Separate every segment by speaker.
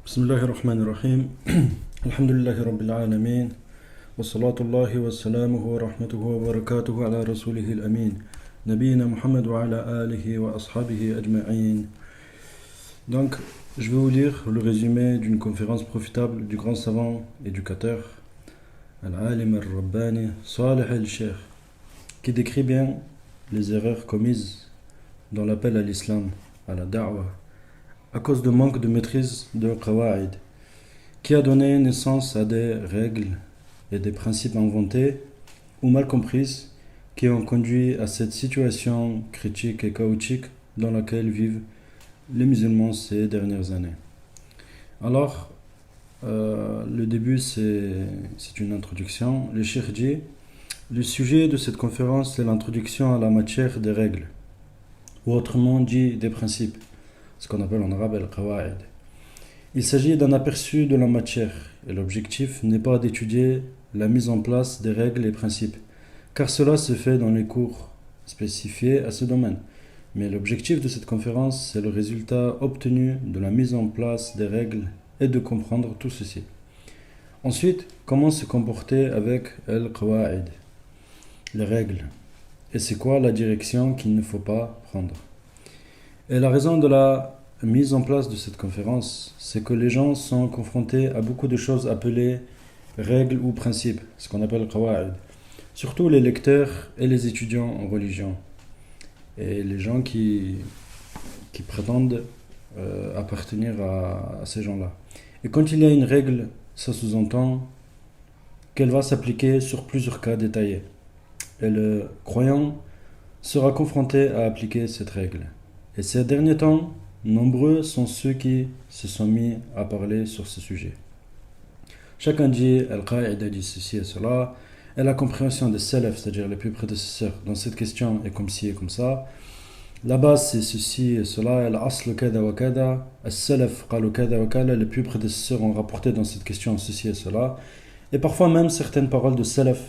Speaker 1: بسم الله الرحمن الرحيم الحمد لله رب العالمين والصلاة الله وسلامه ورحمته وبركاته على رسوله الأمين نبينا محمد وعلى آله وأصحابه أجمعين. Donc, je vais vous lire le résumé d'une conférence profitable du grand savant éducateur Al-Alim Al-Rabbani Salih Al-Sheikh, qui décrit bien les erreurs commises dans l'appel à l'islam, à la da'wah, à cause de manque de maîtrise de qawa'id, qui a donné naissance à des règles et des principes inventés ou mal comprises qui ont conduit à cette situation critique et chaotique dans laquelle vivent les musulmans ces dernières années. Alors, le début c'est une introduction. Le cheikh dit: le sujet de cette conférence c'est l'introduction à la matière des règles, ou autrement dit des principes, ce qu'on appelle en arabe al-qawa'id. Il s'agit d'un aperçu de la matière, et l'objectif n'est pas d'étudier la mise en place des règles et principes, car cela se fait dans les cours spécifiés à ce domaine. Mais l'objectif de cette conférence, c'est le résultat obtenu de la mise en place des règles et de comprendre tout ceci. Ensuite, comment se comporter avec al-qawa'id, les règles, et c'est quoi la direction qu'il ne faut pas prendre. Et la raison de la mise en place de cette conférence, c'est que les gens sont confrontés à beaucoup de choses appelées règles ou principes, ce qu'on appelle qawa'id. Surtout les lecteurs et les étudiants en religion, et les gens qui prétendent appartenir à ces gens-là. Et quand il y a une règle, ça sous-entend qu'elle va s'appliquer sur plusieurs cas détaillés. Et le croyant sera confronté à appliquer cette règle. Et ces derniers temps, nombreux sont ceux qui se sont mis à parler sur ce sujet. Chacun dit Al-Qaïda dit ceci et cela, et la compréhension des salaf, c'est-à-dire les plus prédécesseurs, dans cette question est comme ci et comme ça. La base c'est ceci et cela, Al-Asl kada wa kada, Al-Salaf qalu kada wa kada, les plus prédécesseurs ont rapporté dans cette question ceci et cela. Et parfois même certaines paroles de salaf,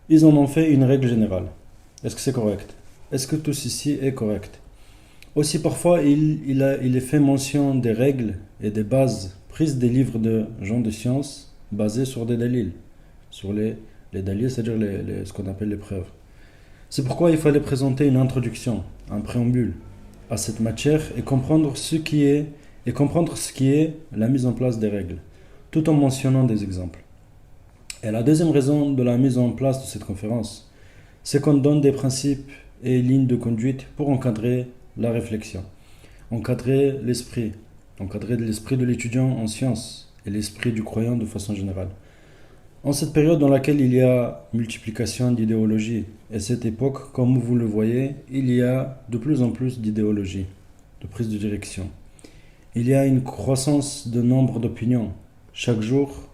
Speaker 1: ils en ont fait une règle générale. Est-ce que c'est correct? Est-ce que tout ceci est correct? Aussi parfois il est fait mention des règles et des bases prises des livres de gens de science basés sur des dalils, sur les dalils, c'est-à-dire ce qu'on appelle les preuves. C'est pourquoi il fallait présenter une introduction, un préambule à cette matière et comprendre ce qui est la mise en place des règles, tout en mentionnant des exemples. Et la deuxième raison de la mise en place de cette conférence, c'est qu'on donne des principes et lignes de conduite pour encadrer la réflexion, encadrer l'esprit de l'étudiant en sciences et l'esprit du croyant de façon générale. En cette période dans laquelle il y a multiplication d'idéologies, et cette époque, comme vous le voyez, il y a de plus en plus d'idéologies, de prise de direction. Il y a une croissance de nombre d'opinions. Chaque jour,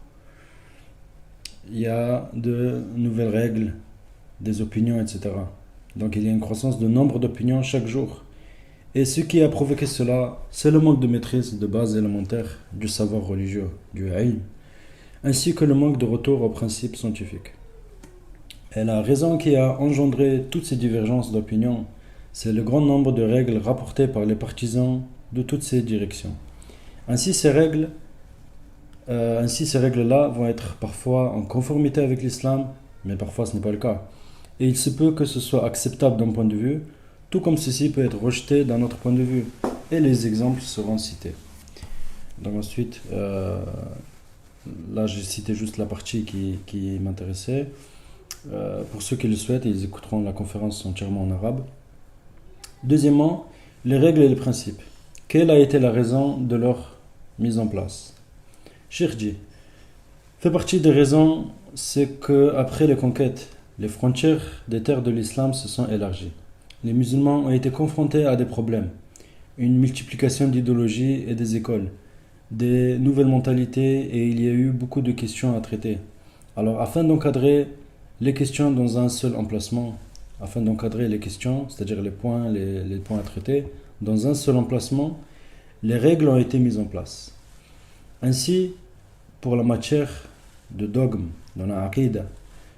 Speaker 1: il y a de nouvelles règles, des opinions, etc. Donc il y a une croissance de nombre d'opinions chaque jour. Et ce qui a provoqué cela, c'est le manque de maîtrise de base élémentaire du savoir religieux, du ilm, ainsi que le manque de retour aux principes scientifiques. Et la raison qui a engendré toutes ces divergences d'opinion, c'est le grand nombre de règles rapportées par les partisans de toutes ces directions. Ainsi ces règles-là vont être parfois en conformité avec l'islam, mais parfois ce n'est pas le cas. Et il se peut que ce soit acceptable d'un point de vue, tout comme ceci peut être rejeté d'un autre point de vue. Et les exemples seront cités. Donc ensuite, là j'ai cité juste la partie qui m'intéressait. Pour ceux qui le souhaitent, ils écouteront la conférence entièrement en arabe. Deuxièmement, les règles et les principes. Quelle a été la raison de leur mise en place? Cheikh dit, fait partie des raisons, c'est que après les conquêtes, les frontières des terres de l'islam se sont élargies. Les musulmans ont été confrontés à des problèmes, une multiplication d'idéologies et des écoles, des nouvelles mentalités, et il y a eu beaucoup de questions à traiter. Alors afin d'encadrer les questions dans un seul emplacement, c'est-à-dire les points à traiter, dans un seul emplacement, les règles ont été mises en place. Ainsi, pour la matière de dogme dans la aqida,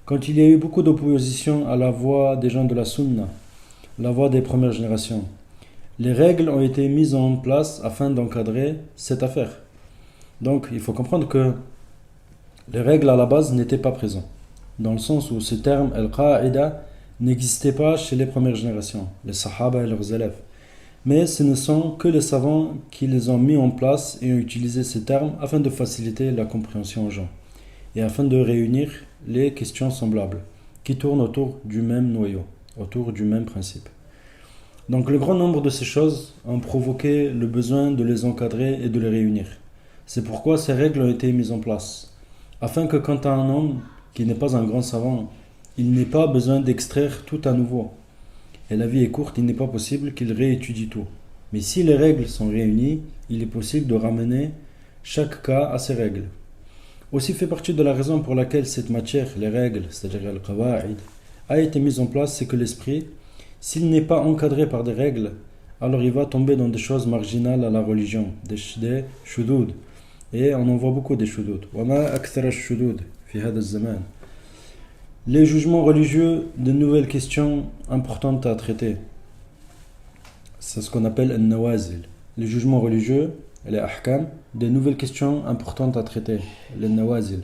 Speaker 1: quand il y a eu beaucoup d'opposition à la voix des gens de la sunna, la voix des premières générations, les règles ont été mises en place afin d'encadrer cette affaire. Donc il faut comprendre que les règles à la base n'étaient pas présentes, dans le sens où ce terme al-qa'ida n'existait pas chez les premières générations, les sahaba et leurs élèves. Mais ce ne sont que les savants qui les ont mis en place et ont utilisé ces termes afin de faciliter la compréhension aux gens et afin de réunir les questions semblables qui tournent autour du même noyau, autour du même principe. Donc le grand nombre de ces choses ont provoqué le besoin de les encadrer et de les réunir. C'est pourquoi ces règles ont été mises en place, afin que quand un homme qui n'est pas un grand savant, il n'ait pas besoin d'extraire tout à nouveau. Et la vie est courte, il n'est pas possible qu'il réétudie tout. Mais si les règles sont réunies, il est possible de ramener chaque cas à ces règles. Aussi fait partie de la raison pour laquelle cette matière, les règles, c'est-à-dire al-qawa'id, a été mise en place, c'est que l'esprit, s'il n'est pas encadré par des règles, alors il va tomber dans des choses marginales à la religion, des shudud. Et on en voit beaucoup des shudud. وَمَا أَكْثَرَ الشُّدُودِ فِي هَذَا الزَّمَانِ. Les jugements religieux, de nouvelles questions importantes à traiter. C'est ce qu'on appelle al-nawazil. Les jugements religieux, les ahkam, des nouvelles questions importantes à traiter, les nawazil.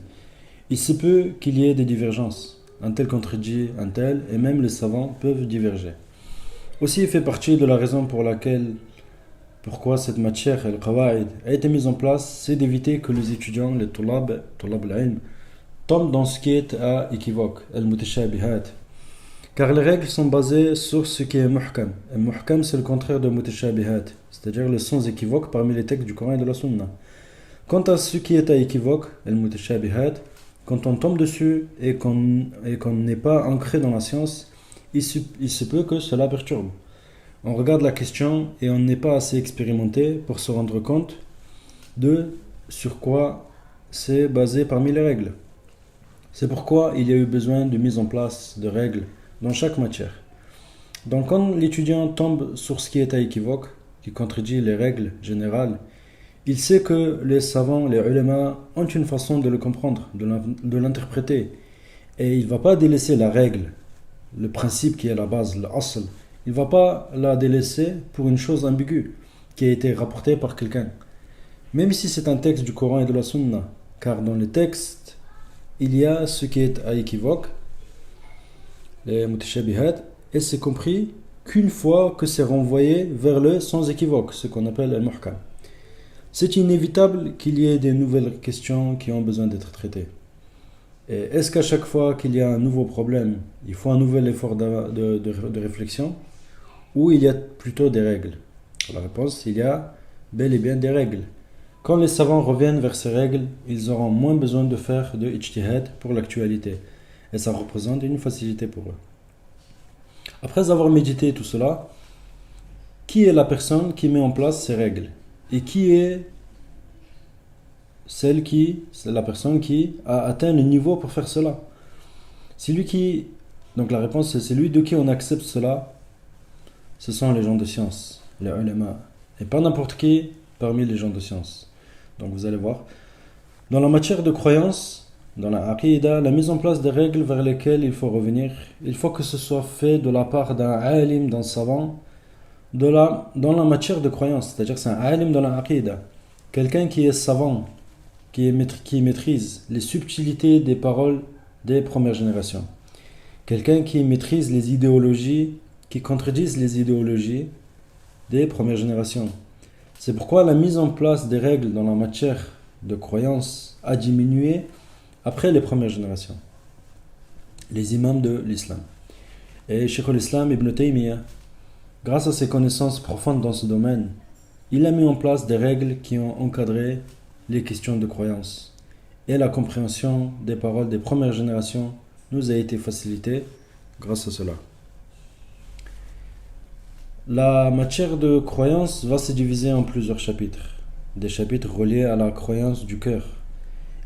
Speaker 1: Il se peut qu'il y ait des divergences. Un tel contredit un tel, et même les savants peuvent diverger. Aussi, il fait partie de la raison pourquoi cette matière, al-qawa'id, a été mise en place, c'est d'éviter que les étudiants, les tulab al-ilm, tombent dans ce qui est à équivoque, al-mutashabihat. Car les règles sont basées sur ce qui est muhkam. Et muhkam, c'est le contraire de mutashabihat, c'est-à-dire le sans équivoque parmi les textes du Coran et de la Sunna. Quant à ce qui est à équivoque, al-mutashabihat, quand on tombe dessus et qu'on n'est pas ancré dans la science, il se peut que cela perturbe. On regarde la question et on n'est pas assez expérimenté pour se rendre compte de sur quoi c'est basé parmi les règles. C'est pourquoi il y a eu besoin de mise en place de règles dans chaque matière. Donc quand l'étudiant tombe sur ce qui est à équivoque, qui contredit les règles générales, il sait que les savants, les ulama, ont une façon de le comprendre, de l'interpréter. Et il ne va pas délaisser la règle, le principe qui est la base, l'asl. Il ne va pas la délaisser pour une chose ambiguë qui a été rapportée par quelqu'un. Même si c'est un texte du Coran et de la Sunna, car dans les textes, il y a ce qui est à équivoque, les mutashabihat, et c'est compris qu'une fois que c'est renvoyé vers le sans équivoque, ce qu'on appelle le muhkam. C'est inévitable qu'il y ait des nouvelles questions qui ont besoin d'être traitées. Et est-ce qu'à chaque fois qu'il y a un nouveau problème, il faut un nouvel effort de réflexion, ou il y a plutôt des règles? La réponse, il y a bel et bien des règles. Quand les savants reviennent vers ces règles, ils auront moins besoin de faire de ijtihad pour l'actualité. Et ça représente une facilité pour eux. Après avoir médité tout cela, qui est la personne qui met en place ces règles? Et qui est c'est la personne qui a atteint le niveau pour faire cela? Donc la réponse c'est celui de qui on accepte cela, ce sont les gens de science, les ulama. Et pas n'importe qui parmi les gens de science. Donc vous allez voir. Dans la matière de croyance, dans la aqida, la mise en place des règles vers lesquelles il faut revenir, il faut que ce soit fait de la part d'un alim, d'un savant, dans la matière de croyance. C'est-à-dire que c'est un alim dans la aqida. Quelqu'un qui est savant, qui maîtrise les subtilités des paroles des premières générations. Quelqu'un qui maîtrise les idéologies, qui contredisent les idéologies des premières générations. C'est pourquoi la mise en place des règles dans la matière de croyance a diminué après les premières générations, les imams de l'islam. Et Cheikh al-Islam Ibn Taymiyyah, grâce à ses connaissances profondes dans ce domaine, il a mis en place des règles qui ont encadré les questions de croyance. Et la compréhension des paroles des premières générations nous a été facilitée grâce à cela. La matière de croyance va se diviser en plusieurs chapitres. Des chapitres reliés à la croyance du cœur.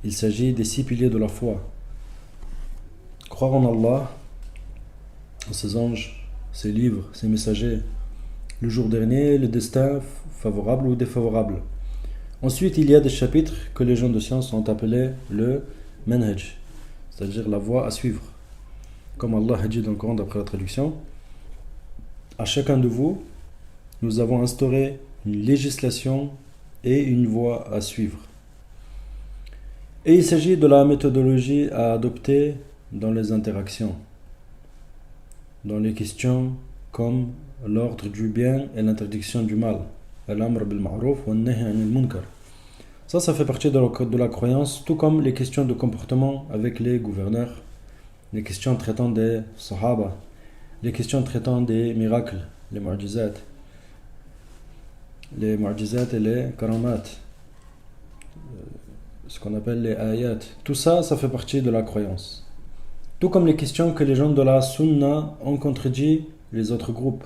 Speaker 1: Il s'agit des 6 piliers de la foi. Croire en Allah, en ses anges, ses livres, ses messagers, le jour dernier, le destin favorable ou défavorable. Ensuite, il y a des chapitres que les gens de science ont appelés le manhaj, c'est-à-dire la voie à suivre. Comme Allah a dit dans le Coran d'après la traduction, à chacun de vous, nous avons instauré une législation et une voie à suivre. Et il s'agit de la méthodologie à adopter dans les interactions, dans les questions comme l'ordre du bien et l'interdiction du mal. Al-amr bil ma'ruf wa an-nahy anil munkar. Ça fait partie de la croyance, tout comme les questions de comportement avec les gouverneurs, les questions traitant des sahaba, les questions traitant des miracles, les mu'jizat et les karamat, ce qu'on appelle les ayat. Tout ça, ça fait partie de la croyance. Tout comme les questions que les gens de la sunna ont contredit les autres groupes.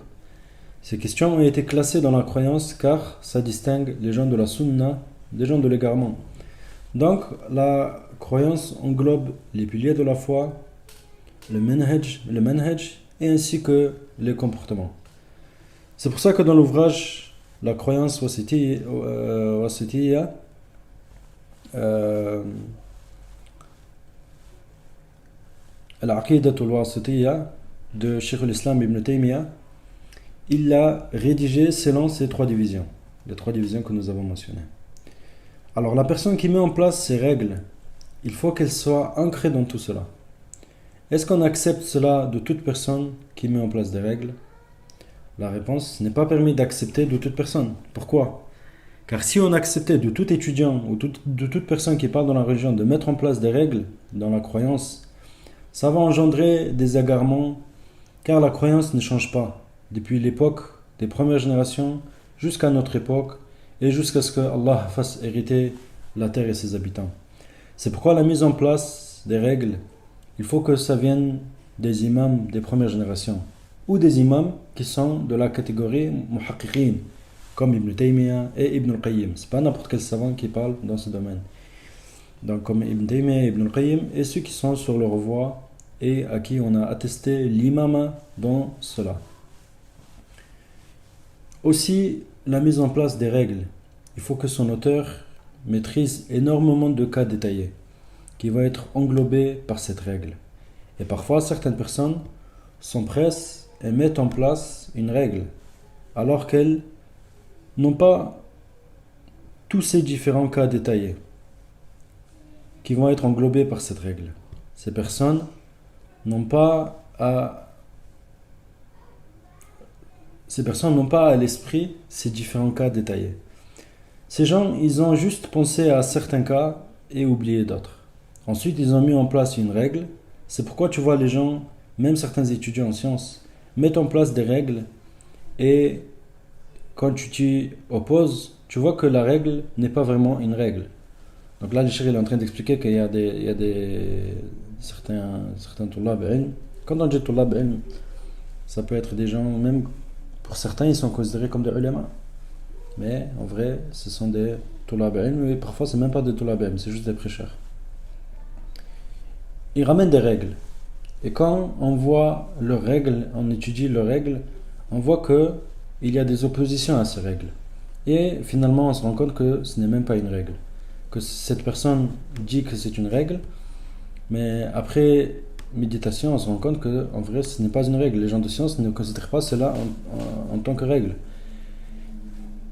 Speaker 1: Ces questions ont été classées dans la croyance car ça distingue les gens de la sunna des gens de l'égarement. Donc, la croyance englobe les piliers de la foi, le manhaj et ainsi que les comportements. C'est pour ça que dans l'ouvrage La croyance wasitiyya, Al-Aqidat al-Wasitiyya de Cheikh al-Islam Ibn Taymiyyah, il l'a rédigé selon ces trois divisions, les trois divisions que nous avons mentionnées. Alors la personne qui met en place ces règles, il faut qu'elle soit ancrée dans tout cela. Est-ce qu'on accepte cela de toute personne qui met en place des règles? La réponse n'est pas permis d'accepter de toute personne. Pourquoi? Car si on acceptait de tout étudiant ou de toute personne qui parle dans la religion de mettre en place des règles dans la croyance, ça va engendrer des égarements, car la croyance ne change pas depuis l'époque des premières générations jusqu'à notre époque et jusqu'à ce que Allah fasse hériter la terre et ses habitants. C'est pourquoi la mise en place des règles, il faut que ça vienne des imams des premières générations ou des imams qui sont de la catégorie muhaqqiqin, comme Ibn Taymiyyah et Ibn al-Qayyim. C'est pas n'importe quel savant qui parle dans ce domaine. Donc comme Ibn Taymiyyah et Ibn al-Qayyim et ceux qui sont sur leur voie et à qui on a attesté l'imama dans cela. Aussi, la mise en place des règles. Il faut que son auteur maîtrise énormément de cas détaillés qui vont être englobés par cette règle. Et parfois, certaines personnes s'empressent et mettent en place une règle alors qu'elles n'ont pas tous ces différents cas détaillés qui vont être englobés par cette règle. Ces personnes n'ont pas à l'esprit ces différents cas détaillés. Ces gens, ils ont juste pensé à certains cas et oublié d'autres. Ensuite, ils ont mis en place une règle. C'est pourquoi tu vois les gens, même certains étudiants en sciences, mettent en place des règles et quand tu t'y opposes, tu vois que la règle n'est pas vraiment une règle. Donc là, le cheikh est en train d'expliquer qu'il y a certains tulab ilm. Quand on dit tulab ilm, ça peut être des gens, même pour certains, ils sont considérés comme des ulama. Mais en vrai, ce sont des tulab ilm, et parfois, c'est même pas des tulab ilm, c'est juste des prêcheurs. Ils ramènent des règles. Et quand on voit leurs règles, on étudie leurs règles, on voit qu'il y a des oppositions à ces règles. Et finalement, on se rend compte que ce n'est même pas une règle. Que cette personne dit que c'est une règle, mais après méditation, on se rend compte qu'en vrai, ce n'est pas une règle. Les gens de science ne considèrent pas cela en tant que règle.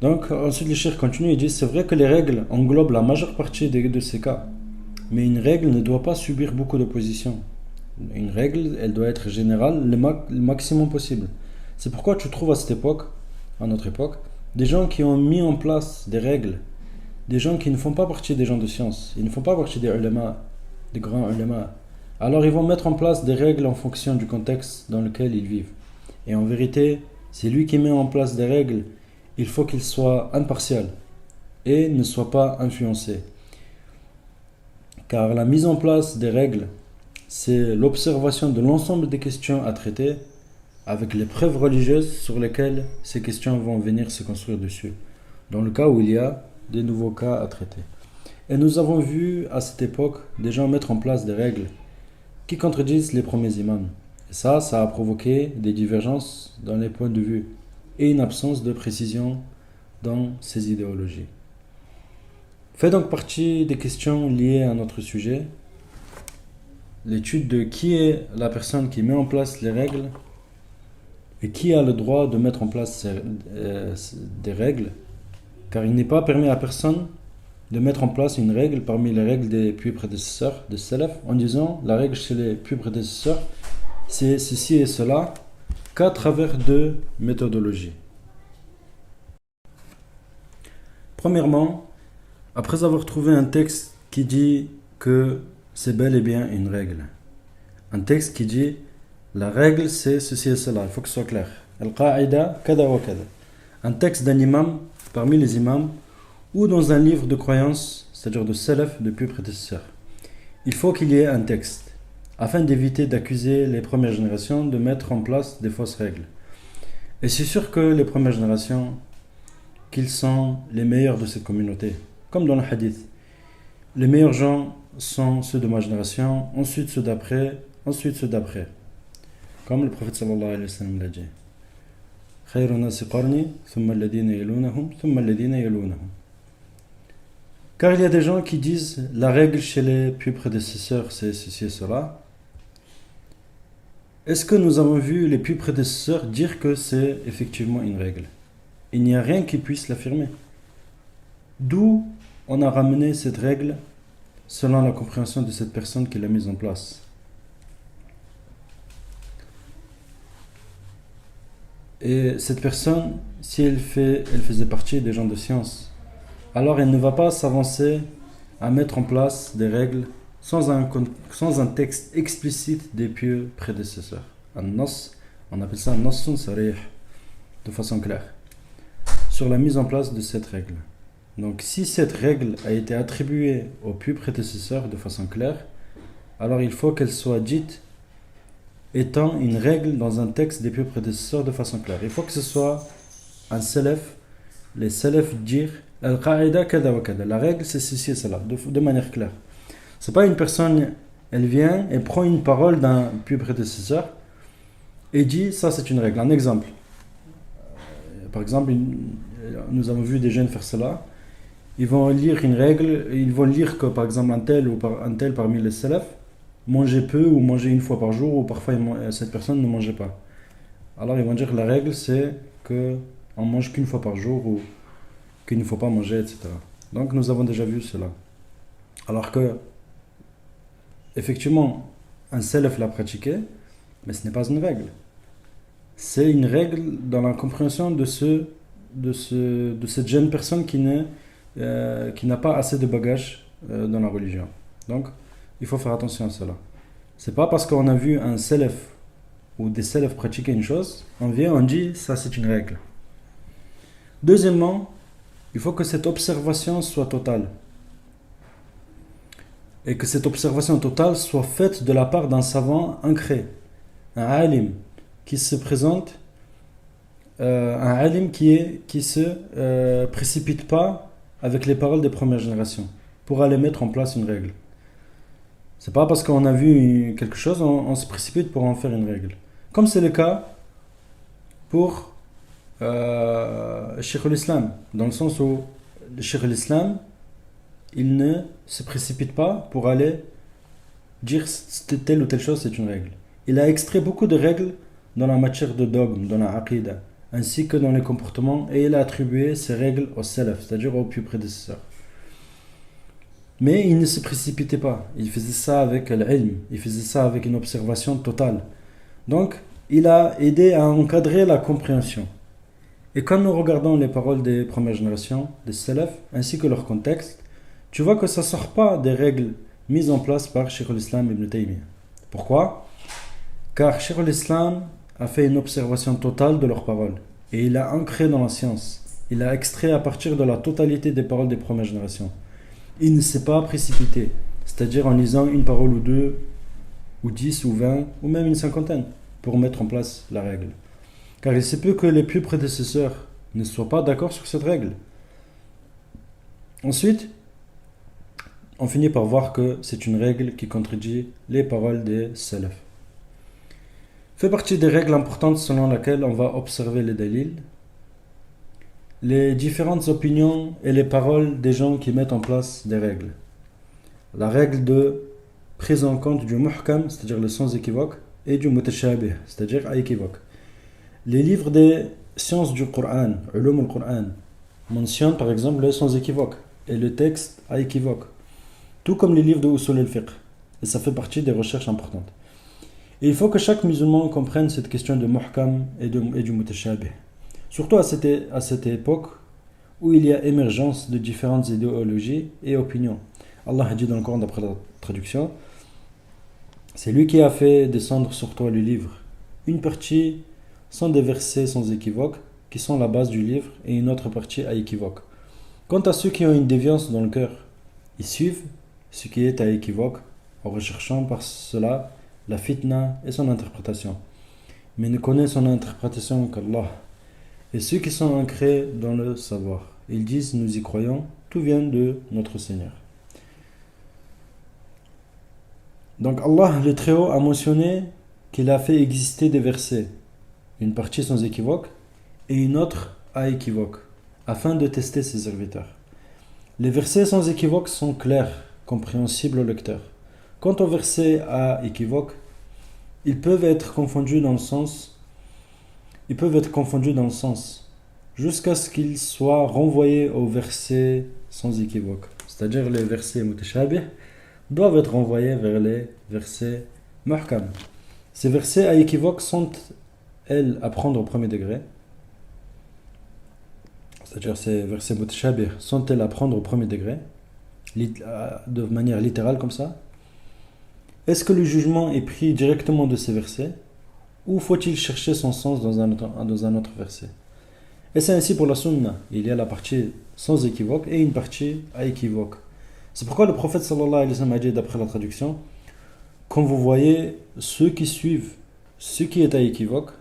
Speaker 1: Donc, ensuite, le cheikh continue et dit, c'est vrai que les règles englobent la majeure partie de ces cas, mais une règle ne doit pas subir beaucoup d'opposition. Une règle, elle doit être générale le maximum possible. C'est pourquoi tu trouves à notre époque, des gens qui ont mis en place des règles, des gens qui ne font pas partie des gens de science, ils ne font pas partie des ulama, des grands ulama. Alors ils vont mettre en place des règles en fonction du contexte dans lequel ils vivent. Et en vérité, c'est lui qui met en place des règles, il faut qu'il soit impartial et ne soit pas influencé. Car la mise en place des règles, c'est l'observation de l'ensemble des questions à traiter avec les preuves religieuses sur lesquelles ces questions vont venir se construire dessus, dans le cas où il y a des nouveaux cas à traiter. Et nous avons vu à cette époque des gens mettre en place des règles qui contredisent les premiers imams. Et ça a provoqué des divergences dans les points de vue et une absence de précision dans ces idéologies. Fait donc partie des questions liées à notre sujet, l'étude de qui est la personne qui met en place les règles et qui a le droit de mettre en place des règles, car il n'est pas permis à personne de mettre en place une règle parmi les règles des plus prédécesseurs, des salaf, en disant la règle chez les plus prédécesseurs, c'est ceci et cela, qu'à travers deux méthodologies. Premièrement, après avoir trouvé un texte qui dit que c'est bel et bien une règle, un texte qui dit la règle c'est ceci et cela, il faut que ce soit clair. Al-Qa'ida, kada wa kada. Un texte d'un imam parmi les imams ou dans un livre de croyance, c'est-à-dire de salaf, de plus prédécesseurs. Il faut qu'il y ait un texte, afin d'éviter d'accuser les premières générations de mettre en place des fausses règles. Et c'est sûr que les premières générations, qu'ils sont les meilleurs de cette communauté, comme dans le hadith. Les meilleurs gens sont ceux de ma génération, ensuite ceux d'après, ensuite ceux d'après. Comme le prophète sallallahu alayhi wa sallam l'a dit. Khayrun nasi qarni, thumma alladhina yalunahum, thumma alladhina yalunahum. Car il y a des gens qui disent la règle chez les plus prédécesseurs c'est ceci et cela. Est-ce que nous avons vu les plus prédécesseurs dire que c'est effectivement une règle? Il n'y a rien qui puisse l'affirmer. D'où on a ramené cette règle selon la compréhension de cette personne qui l'a mise en place. Et cette personne, si elle faisait partie des gens de science, alors elle ne va pas s'avancer à mettre en place des règles sans un texte explicite des pieux prédécesseurs. Un nos, on appelle ça un nassun sarih, de façon claire, sur la mise en place de cette règle. Donc si cette règle a été attribuée aux pieux prédécesseurs de façon claire, alors il faut qu'elle soit dite étant une règle dans un texte des pieux prédécesseurs de façon claire. Il faut que ce soit un salaf, les salafs dire Al-Qa'ida kada wa kada. La règle c'est ceci et cela, de manière claire. C'est pas une personne, elle vient et prend une parole d'un pieux prédécesseur et dit ça c'est une règle. Un exemple. Par exemple, nous avons vu des jeunes faire cela. Ils vont lire une règle, ils vont lire que par exemple un tel parmi les salafs mangeait peu ou mangeait une fois par jour ou parfois cette personne ne mangeait pas. Alors ils vont dire que la règle c'est qu'on mange qu'une fois par jour ou qu'il ne faut pas manger, etc. Donc nous avons déjà vu cela. Alors que effectivement un salaf l'a pratiqué, mais ce n'est pas une règle. C'est une règle dans la compréhension de cette jeune personne qui n'a pas assez de bagages dans la religion. Donc, il faut faire attention à cela. C'est pas parce qu'on a vu un salaf ou des salafs pratiquer une chose, on vient, on dit ça c'est une règle. Deuxièmement, il faut que cette observation soit totale. Et que cette observation totale soit faite de la part d'un savant ancré, un alim, qui se présente, un alim qui se précipite pas avec les paroles des premières générations pour aller mettre en place une règle. C'est pas parce qu'on a vu quelque chose on se précipite pour en faire une règle. Comme c'est le cas pour Cheikh al-Islam, dans le sens où le Cheikh al-Islam il ne se précipite pas pour aller dire telle ou telle chose c'est une règle. Il a extrait beaucoup de règles dans la matière de dogme, dans la aqida, ainsi que dans les comportements, et il a attribué ces règles aux salaf, c'est-à-dire aux plus prédécesseurs. Mais il ne se précipitait pas, il faisait ça avec l'ilm, il faisait ça avec une observation totale. Donc, il a aidé à encadrer la compréhension. Et quand nous regardons les paroles des premières générations, des salaf, ainsi que leur contexte, tu vois que ça ne sort pas des règles mises en place par Cheikh al-Islam ibn Taymiyyah. Pourquoi? Car Cheikh al-Islam a fait une observation totale de leurs paroles et il a ancré dans la science. Il a extrait à partir de la totalité des paroles des premières générations. Il ne s'est pas précipité, c'est-à-dire en lisant une parole ou deux, ou 10 ou 20, ou même une cinquantaine, pour mettre en place la règle. Car il se peut que les plus prédécesseurs ne soient pas d'accord sur cette règle. Ensuite, on finit par voir que c'est une règle qui contredit les paroles des salaf. Fait partie des règles importantes selon lesquelles on va observer les dalils, les différentes opinions et les paroles des gens qui mettent en place des règles. La règle de prise en compte du muhkam, c'est-à-dire le sans équivoque, et du mutashabih, c'est-à-dire à équivoque. Les livres des sciences du Coran, ulum al-Quran, mentionnent par exemple le sans équivoque. et le texte à équivoque. Tout comme les livres de Usul al-Fiqh. Et ça fait partie des recherches importantes. Et il faut que chaque musulman comprenne cette question de muhkam et du mutashabih. Surtout à cette époque où il y a émergence de différentes idéologies et opinions. Allah a dit dans le Coran, d'après la traduction, c'est lui qui a fait descendre sur toi le livre. Une partie sont des versets sans équivoque, qui sont la base du livre, et une autre partie à équivoque. Quant à ceux qui ont une déviance dans le cœur, ils suivent ce qui est à équivoque, en recherchant par cela la fitna et son interprétation. Mais ne connaissent son interprétation qu'Allah. Et ceux qui sont ancrés dans le savoir, ils disent, nous y croyons, tout vient de notre Seigneur. Donc Allah, le Très-Haut, a mentionné qu'il a fait exister des versets, une partie sans équivoque et une autre à équivoque, afin de tester ses serviteurs. Les versets sans équivoque sont clairs, compréhensibles au lecteur. Quant aux versets à équivoque, ils peuvent être confondus dans le sens, jusqu'à ce qu'ils soient renvoyés aux versets sans équivoque. C'est-à-dire les versets mutashabih doivent être renvoyés vers les versets muhkam. Ces versets à équivoque sont, elles, à prendre au premier degré. C'est-à-dire ces versets mutashabih sont-elles à prendre au premier degré, de manière littérale comme ça? Est-ce que le jugement est pris directement de ces versets, ou faut-il chercher son sens dans un autre verset? Et c'est ainsi pour la sunna. Il y a la partie sans équivoque et une partie à équivoque. C'est pourquoi le prophète sallallahu alayhi wa sallam a dit, d'après la traduction, quand vous voyez ceux qui suivent ce qui est à équivoque,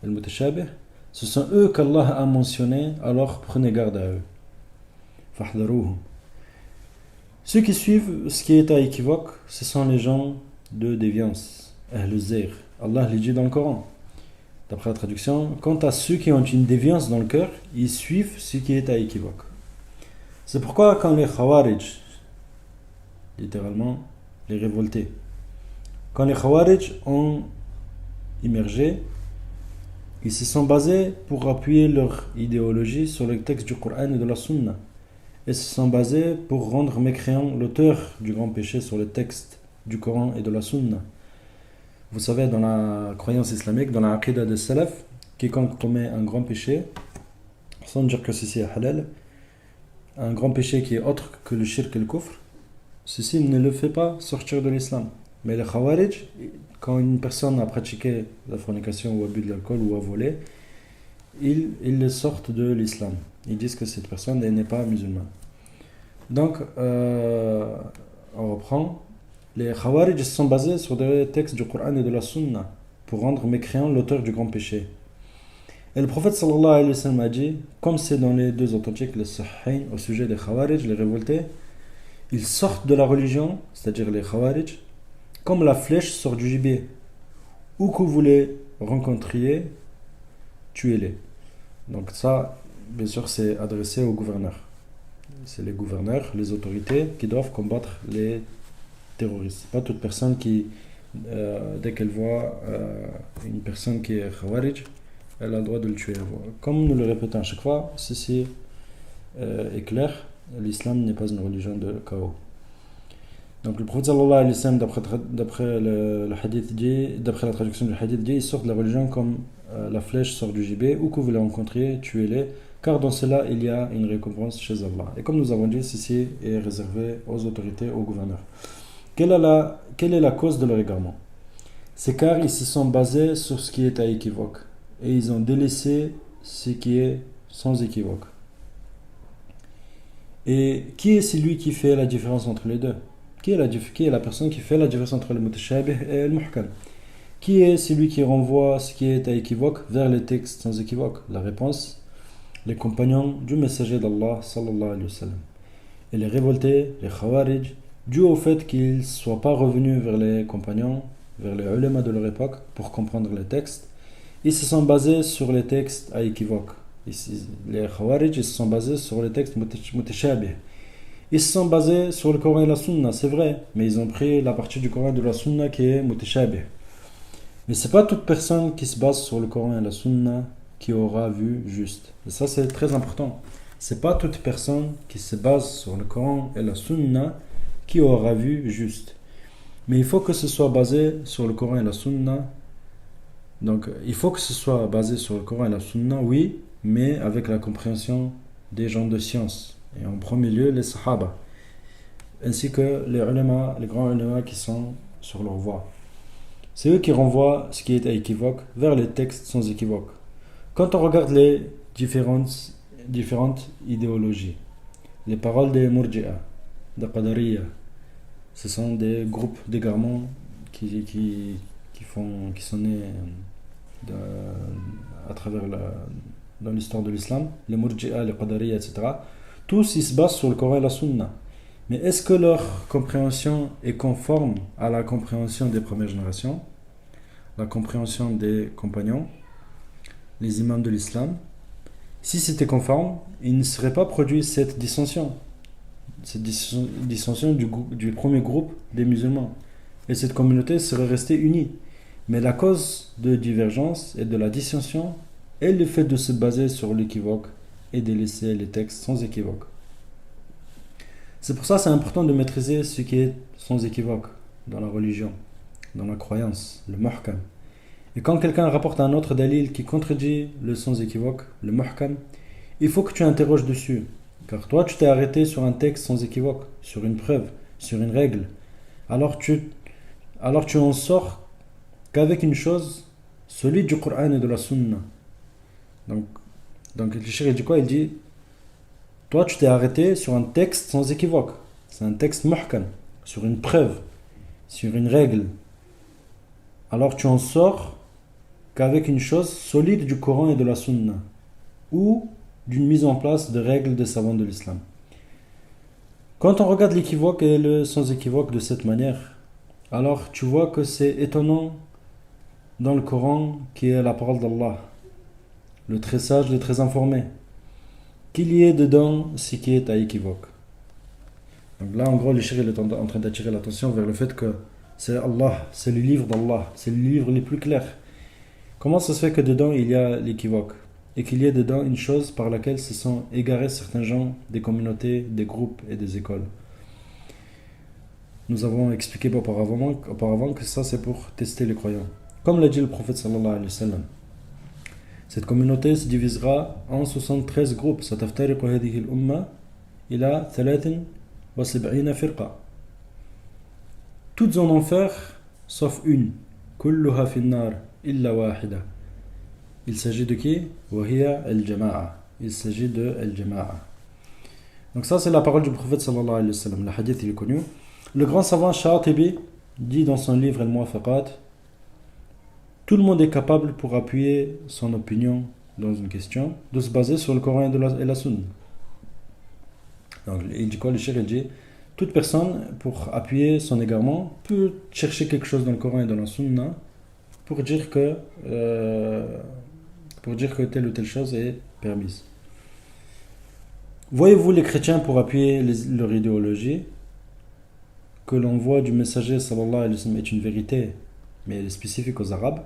Speaker 1: le mutashabih, ce sont eux qu'Allah a mentionné, alors prenez garde à eux. Fahdharuhum. Ceux qui suivent ce qui est à équivoque, ce sont les gens de déviance, Ahl Zayr. Allah le dit dans le Coran. D'après la traduction, quant à ceux qui ont une déviance dans le cœur, ils suivent ce qui est à équivoque. C'est pourquoi quand les Khawarij, littéralement les révoltés, quand les Khawarij ont émergé, ils se sont basés pour appuyer leur idéologie sur le texte du Coran et de la Sunna. Et se sont basés pour rendre mécréant l'auteur du grand péché sur le texte du Coran et de la Sunna. Vous savez, dans la croyance islamique, dans la aqidah des salaf, quiconque commet un grand péché, sans dire que ceci est halal, un grand péché qui est autre que le shirk et le kufr, ceci ne le fait pas sortir de l'islam. Mais les Khawarij, quand une personne a pratiqué la fornication ou a bu de l'alcool ou a volé, ils le sortent de l'islam. Ils disent que cette personne n'est pas musulmane. Donc, on reprend. Les Khawarij se sont basés sur des textes du Coran et de la Sunna pour rendre mécréant l'auteur du grand péché. Et le prophète sallallahu alayhi wa sallam a dit, comme c'est dans les deux authentiques, les Sahih, au sujet des Khawarij, les révoltés, ils sortent de la religion, c'est-à-dire les Khawarij, comme la flèche sort du gibier. Où que vous les rencontriez, tuez-les. Donc ça, bien sûr, c'est adressé aux gouverneurs. C'est les gouverneurs, les autorités qui doivent combattre les terroristes. Pas toute personne qui, dès qu'elle voit une personne qui est Khawarij, elle a le droit de le tuer. Comme nous le répétons à chaque fois, ceci est clair, l'islam n'est pas une religion de chaos. Donc le prophète sallallahu alayhi wa sallam, d'après le hadith dit, d'après la traduction du hadith dit, ils sortent de la religion comme la flèche sort du gibet, où que vous les rencontriez, tuez-les, car dans cela il y a une récompense chez Allah. Et comme nous avons dit, ceci est réservé aux autorités, aux gouverneurs. Quelle est la cause de leur égarement? C'est car ils se sont basés sur ce qui est à équivoque, et ils ont délaissé ce qui est sans équivoque. Et qui est celui qui fait la différence entre les deux? Qui est la personne qui fait la différence entre le mutashabih et le muhkam? Qui est celui qui renvoie ce qui est à équivoque vers les textes sans équivoque? La réponse, les compagnons du messager d'Allah sallallahu alayhi wa sallam. Et les révoltés, les Khawarij, dû au fait qu'ils ne soient pas revenus vers les compagnons, vers les ulama de leur époque pour comprendre les textes, ils se sont basés sur les textes à équivoque. Les Khawarij, ils se sont basés sur les textes mutashabih. Ils se sont basés sur le Coran et la Sunna, c'est vrai, mais ils ont pris la partie du Coran et de la Sunna qui est mutashabih. Mais c'est pas toute personne qui se base sur le Coran et la Sunna qui aura vu juste. Et ça, c'est très important. c'est pas toute personne qui se base sur le Coran et la Sunna qui aura vu juste. Mais il faut que ce soit basé sur le Coran et la Sunna. Donc, il faut que ce soit basé sur le Coran et la Sunna, oui, mais avec la compréhension des gens de science. Et en premier lieu, les Sahaba, ainsi que les ulama, les grands ulama qui sont sur leur voie. C'est eux qui renvoient ce qui est équivoque vers les textes sans équivoque. Quand on regarde les différentes idéologies, les paroles des Murji'a, des Qadariya, ce sont des groupes d'égarements qui sont nés à travers dans l'histoire de l'islam, les Murji'a, les Qadariya, etc. Tous ils se basent sur le Coran et la Sunna. Mais est-ce que leur compréhension est conforme à la compréhension des premières générations, la compréhension des compagnons, les imams de l'islam? Si c'était conforme, il ne serait pas produit cette dissension du premier groupe des musulmans. Et cette communauté serait restée unie. Mais la cause de divergence et de la dissension est le fait de se baser sur l'équivoque et de laisser les textes sans équivoque. C'est pour ça que c'est important de maîtriser ce qui est sans équivoque dans la religion, dans la croyance, le muhkam. Et quand quelqu'un rapporte un autre dalil qui contredit le sans équivoque, le muhkam, il faut que tu interroges dessus. Car toi, tu t'es arrêté sur un texte sans équivoque, sur une preuve, sur une règle. Alors tu en sors qu'avec une chose, celui du Coran et de la Sunna. Donc le cheikh dit quoi? Il dit, toi tu t'es arrêté sur un texte sans équivoque. C'est un texte muhkam, sur une preuve, sur une règle. Alors tu en sors qu'avec une chose solide du Coran et de la Sunna, ou d'une mise en place de règles des savants de l'islam. Quand on regarde l'équivoque et le sans équivoque de cette manière, alors tu vois que c'est étonnant dans le Coran qui est la parole d'Allah, le très sage, le très informé, qu'il y ait dedans ce qui est à équivoque. Donc là en gros le cheikh est en train d'attirer l'attention vers le fait que c'est Allah, c'est le livre d'Allah, c'est le livre le plus clair. Comment ça se fait que dedans il y a l'équivoque et qu'il y ait dedans une chose par laquelle se sont égarés certains gens, des communautés, des groupes et des écoles? Nous avons expliqué auparavant que ça c'est pour tester les croyants. Comme l'a dit le prophète sallallahu alayhi wa sallam, cette communauté se divisera en 73 groupes. ستفترق هذه الأمة إلى 73 فرقة. Toutes en enfer sauf une. كلها في النار إلا واحدة. Il s'agit de qui? وهي الجماعة. Il s'agit de الجماعة. Donc ça c'est la parole du prophète sallallahu alayhi wa sallam. Le hadith il est connu. Le grand savant Shatibi dit dans son livre Al-Muwafaqat, tout le monde est capable pour appuyer son opinion dans une question de se baser sur le Coran et la Sunna. Donc il dit quoi? Le cheikh dit, toute personne pour appuyer son égarement peut chercher quelque chose dans le Coran et dans la Sunna pour dire que telle ou telle chose est permise. Voyez-vous les chrétiens pour appuyer leur idéologie que l'envoi du messager sallallahu alayhi wa sallam est une vérité, mais elle est spécifique aux Arabes.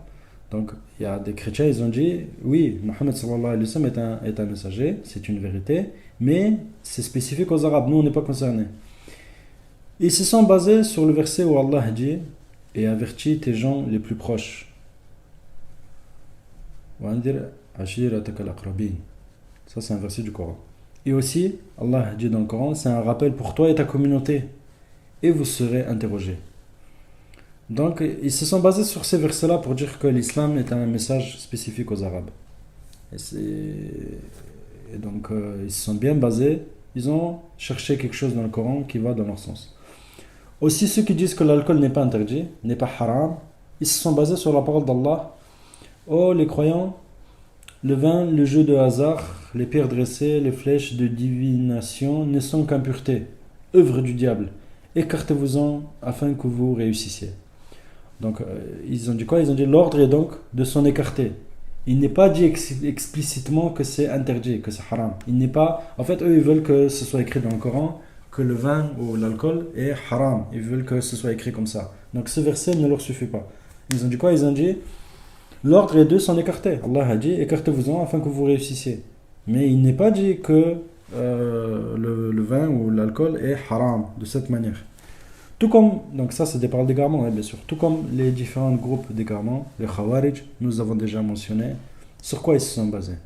Speaker 1: Donc il y a des chrétiens, ils ont dit oui, Mohammed sallallahu alayhi wa sallam est un messager, c'est une vérité, mais c'est spécifique aux Arabes, nous on n'est pas concernés. Ils se sont basés sur le verset où Allah dit et avertis tes gens les plus proches. Ça c'est un verset du Coran. Et aussi, Allah dit dans le Coran, c'est un rappel pour toi et ta communauté, et vous serez interrogés. Donc, ils se sont basés sur ces versets-là pour dire que l'islam est un message spécifique aux Arabes. Et donc, ils se sont bien basés, ils ont cherché quelque chose dans le Coran qui va dans leur sens. Aussi, ceux qui disent que l'alcool n'est pas interdit, n'est pas haram, ils se sont basés sur la parole d'Allah. Oh, les croyants, le vin, le jeu de hasard, les pierres dressées, les flèches de divination ne sont qu'impuretés, œuvre du diable. Écartez-vous-en afin que vous réussissiez. Donc, ils ont dit quoi? Ils ont dit l'ordre est donc de s'en écarter. Il n'est pas dit explicitement que c'est interdit, que c'est haram. En fait, eux, ils veulent que ce soit écrit dans le Coran que le vin ou l'alcool est haram. Ils veulent que ce soit écrit comme ça. Donc, ce verset ne leur suffit pas. Ils ont dit quoi? Ils ont dit l'ordre est de s'en écarter. Allah a dit écartez-vous-en afin que vous réussissiez. Mais il n'est pas dit que le vin ou l'alcool est haram de cette manière. Tout comme, donc ça c'est des paroles d'égarement, hein, bien sûr, tout comme les différents groupes d'égarement, les Khawarij, nous avons déjà mentionné, sur quoi ils se sont basés.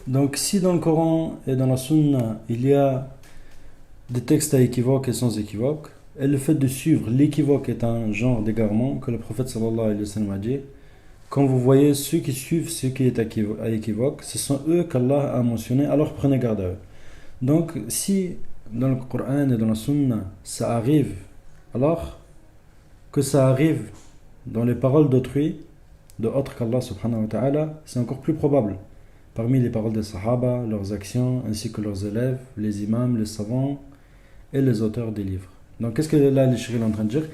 Speaker 1: Donc si dans le Coran et dans la Sunna, il y a des textes à équivoque et sans équivoque, et le fait de suivre l'équivoque est un genre d'égarement que le prophète sallallahu alayhi wa sallam a dit, quand vous voyez ceux qui suivent ce qui est à équivoque, ce sont eux qu'Allah a mentionné, alors prenez garde à eux. Donc si dans le Coran et dans la Sunna ça arrive, alors que ça arrive dans les paroles d'autrui, de autres qu'Allah subhanahu wa ta'ala, c'est encore plus probable. Parmi les paroles des Sahaba, leurs actions, ainsi que leurs élèves, les imams, les savants et les auteurs des livres. Donc qu'est-ce que là le Cheikh est en train de dire?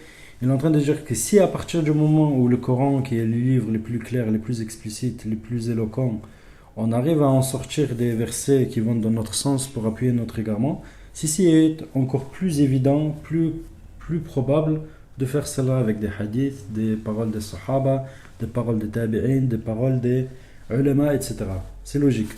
Speaker 1: Il est en train de dire que si à partir du moment où le Coran, qui est le livre les plus clairs, les plus explicites, les plus éloquents, on arrive à en sortir des versets qui vont dans notre sens pour appuyer notre égarement, ceci est encore plus évident, plus probable de faire cela avec des hadiths, des paroles des Sahaba, des paroles des tabi'in, des paroles des ulama, etc. C'est logique.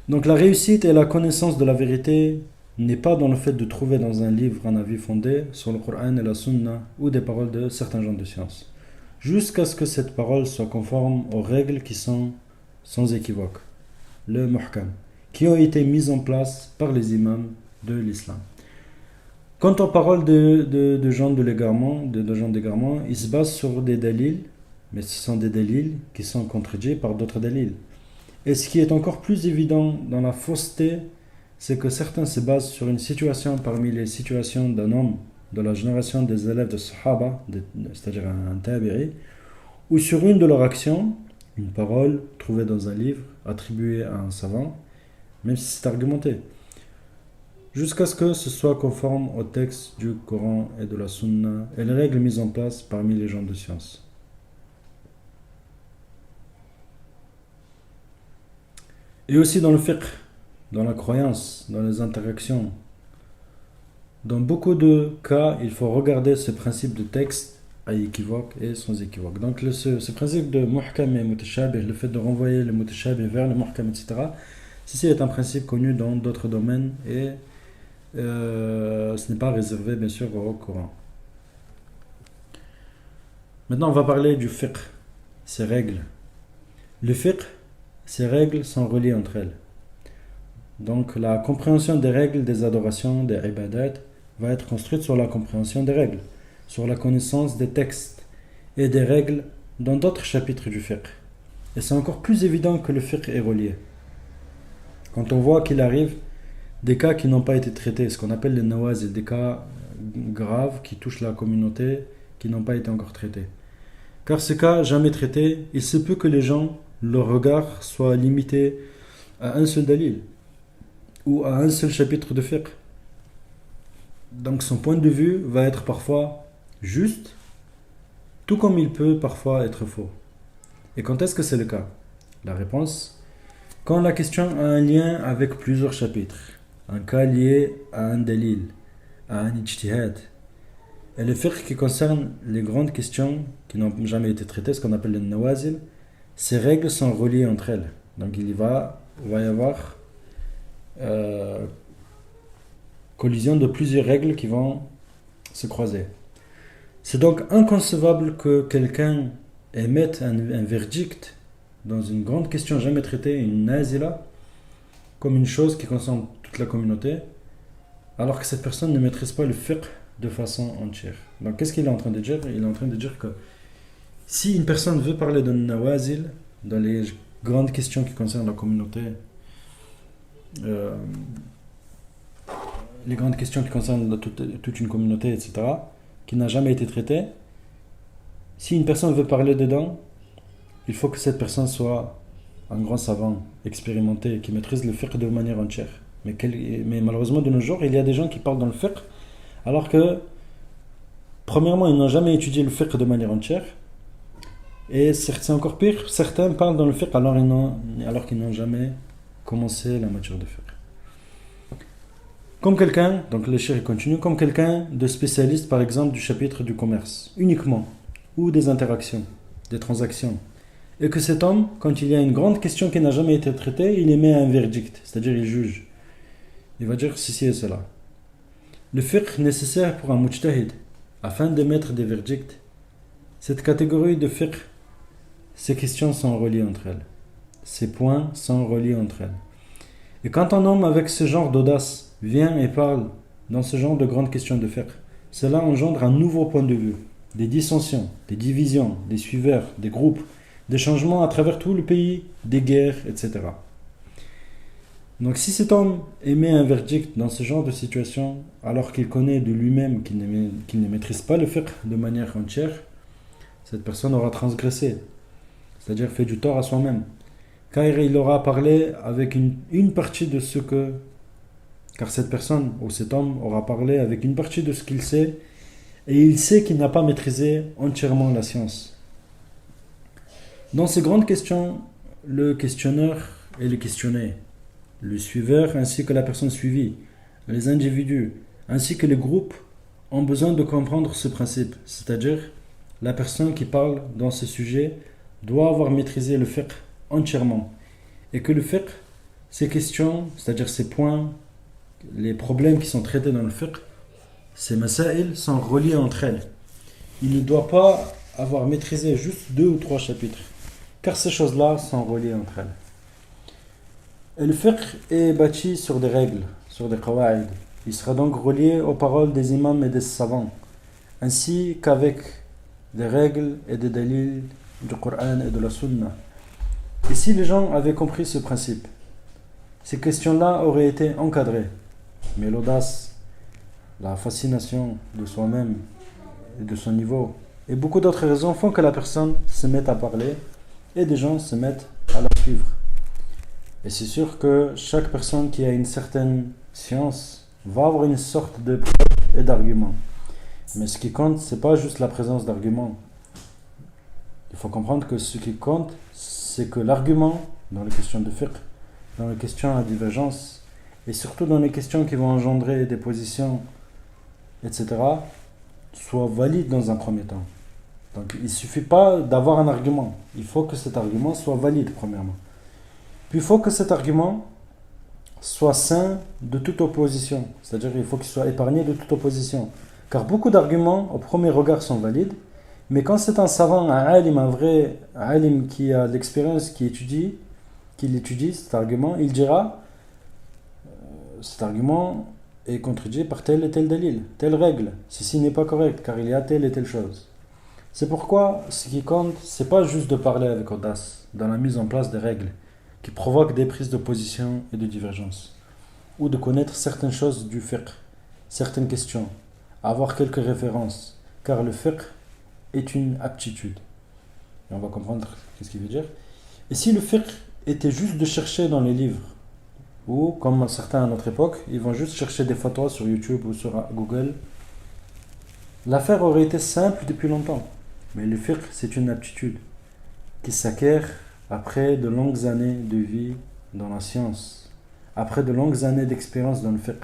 Speaker 1: Donc la réussite et la connaissance de la vérité n'est pas dans le fait de trouver dans un livre un avis fondé sur le Coran et la Sunna ou des paroles de certains gens de science, jusqu'à ce que cette parole soit conforme aux règles qui sont sans équivoque, le muhkam, qui ont été mises en place par les imams de l'islam. Quant aux paroles de gens de l'égarement, de gens d'égarement, ils se basent sur des dalils, mais ce sont des dalils qui sont contredits par d'autres dalils. Et ce qui est encore plus évident dans la fausseté, c'est que certains se basent sur une situation parmi les situations d'un homme de la génération des élèves de Sahaba, c'est-à-dire un tabi'i, ou sur une de leurs actions, une parole trouvée dans un livre, attribuée à un savant, même si c'est argumenté, jusqu'à ce que ce soit conforme au texte du Coran et de la Sunna et les règles mises en place parmi les gens de science. Et aussi dans le fiqh, dans la croyance, dans les interactions. Dans beaucoup de cas, il faut regarder ce principe de texte à équivoque et sans équivoque. Donc ce principe de muhkam et mutashabih, le fait de renvoyer le mutashabih vers le muhkam, etc., ceci est un principe connu dans d'autres domaines et ce n'est pas réservé bien sûr au Coran. Maintenant on va parler du fiqh, ses règles. Le fiqh, ces règles sont reliées entre elles. Donc la compréhension des règles des adorations, des ibadat, va être construite sur la compréhension des règles, sur la connaissance des textes et des règles dans d'autres chapitres du fiqh. Et c'est encore plus évident que le fiqh est relié. Quand on voit qu'il arrive des cas qui n'ont pas été traités, ce qu'on appelle les nawazil, des cas graves qui touchent la communauté, qui n'ont pas été encore traités. Car ces cas jamais traités, il se peut que les gens, leur regard soit limité à un seul dalil ou à un seul chapitre de fiqh. Donc son point de vue va être parfois juste, tout comme il peut parfois être faux. Et quand est-ce que c'est le cas? La réponse, quand la question a un lien avec plusieurs chapitres, un cas lié à un dalil, à un ijtihad. Et le fiqh qui concerne les grandes questions qui n'ont jamais été traitées, ce qu'on appelle les nawazil, ces règles sont reliées entre elles. Donc il va y avoir collision de plusieurs règles qui vont se croiser. C'est donc inconcevable que quelqu'un émette un verdict dans une grande question jamais traitée, une nazila, comme une chose qui concerne toute la communauté, alors que cette personne ne maîtrise pas le fiqh de façon entière. Donc qu'est-ce qu'il est en train de dire? Il est en train de dire que si une personne veut parler de nawazil, dans les grandes questions qui concernent la communauté, les grandes questions qui concernent toute une communauté, etc., qui n'a jamais été traitée, si une personne veut parler dedans, il faut que cette personne soit un grand savant, expérimenté, qui maîtrise le fiqh de manière entière. Mais malheureusement, de nos jours, il y a des gens qui parlent dans le fiqh, alors que, premièrement, ils n'ont jamais étudié le fiqh de manière entière, et c'est encore pire, certains parlent dans le fiqh alors qu'ils n'ont jamais commencé la matière de fiqh. Comme quelqu'un, donc le cheikh continue, comme quelqu'un de spécialiste par exemple du chapitre du commerce, uniquement. ou des interactions, des transactions. Et que cet homme, quand il y a une grande question qui n'a jamais été traitée, il émet un verdict, c'est-à-dire il juge. Il va dire ceci et cela. Le fiqh nécessaire pour un mujtahid, afin d'émettre des verdicts, cette catégorie de fiqh, ces questions sont reliées entre elles. Ces points sont reliés entre elles. Et quand un homme avec ce genre d'audace vient et parle dans ce genre de grandes questions de fiqh, cela engendre un nouveau point de vue, des dissensions, des divisions, des suiveurs, des groupes, des changements à travers tout le pays, des guerres, etc. Donc si cet homme émet un verdict dans ce genre de situation, alors qu'il connaît de lui-même qu'il ne maîtrise pas le fiqh de manière entière, cette personne aura transgressé, c'est-à-dire fait du tort à soi-même. Car il aura parlé avec une partie de ce que... Car cette personne ou cet homme aura parlé avec une partie de ce qu'il sait, et il sait qu'il n'a pas maîtrisé entièrement la science. Dans ces grandes questions, le questionneur et le questionné, le suiveur ainsi que la personne suivie, les individus ainsi que les groupes ont besoin de comprendre ce principe, c'est-à-dire la personne qui parle dans ce sujet doit avoir maîtrisé le fiqh entièrement, et que le fiqh, ces questions, c'est-à-dire ces points, les problèmes qui sont traités dans le fiqh, ces masaïl sont reliés entre elles. Il ne doit pas avoir maîtrisé juste 2 ou 3 chapitres, car ces choses-là sont reliées entre elles. Et le fiqh est bâti sur des règles, sur des qawa'id. Il sera donc relié aux paroles des imams et des savants, ainsi qu'avec des règles et des dalils du Coran et de la Sunna. Et si les gens avaient compris ce principe, ces questions-là auraient été encadrées. Mais l'audace, la fascination de soi-même et de son niveau, et beaucoup d'autres raisons font que la personne se mette à parler et des gens se mettent à la suivre. Et c'est sûr que chaque personne qui a une certaine science va avoir une sorte de preuve et d'argument. Mais ce qui compte, c'est pas juste la présence d'arguments. Il faut comprendre que ce qui compte, c'est que l'argument, dans les questions de fiqh, dans les questions à divergence, et surtout dans les questions qui vont engendrer des positions, etc., soit valide dans un premier temps. Donc il ne suffit pas d'avoir un argument. Il faut que cet argument soit valide, premièrement. Puis il faut que cet argument soit sain de toute opposition. C'est-à-dire qu'il faut qu'il soit épargné de toute opposition. Car beaucoup d'arguments, au premier regard, sont valides. Mais quand c'est un savant, un alim, un vrai alim qui a de l'expérience, qui l'étudie, cet argument, il dira cet argument est contredit par tel et tel dalil, telle règle. Ceci n'est pas correct car il y a telle et telle chose. C'est pourquoi ce qui compte, c'est pas juste de parler avec audace dans la mise en place des règles qui provoquent des prises de position et de divergence, ou de connaître certaines choses du fiqh, certaines questions, avoir quelques références, car le fiqh est une aptitude. Et on va comprendre ce qu'il veut dire. Et si le fiqh était juste de chercher dans les livres, ou comme certains à notre époque, ils vont juste chercher des photos sur YouTube ou sur Google, l'affaire aurait été simple depuis longtemps. Mais le fiqh, c'est une aptitude qui s'acquiert après de longues années de vie dans la science, après de longues années d'expérience dans le fiqh,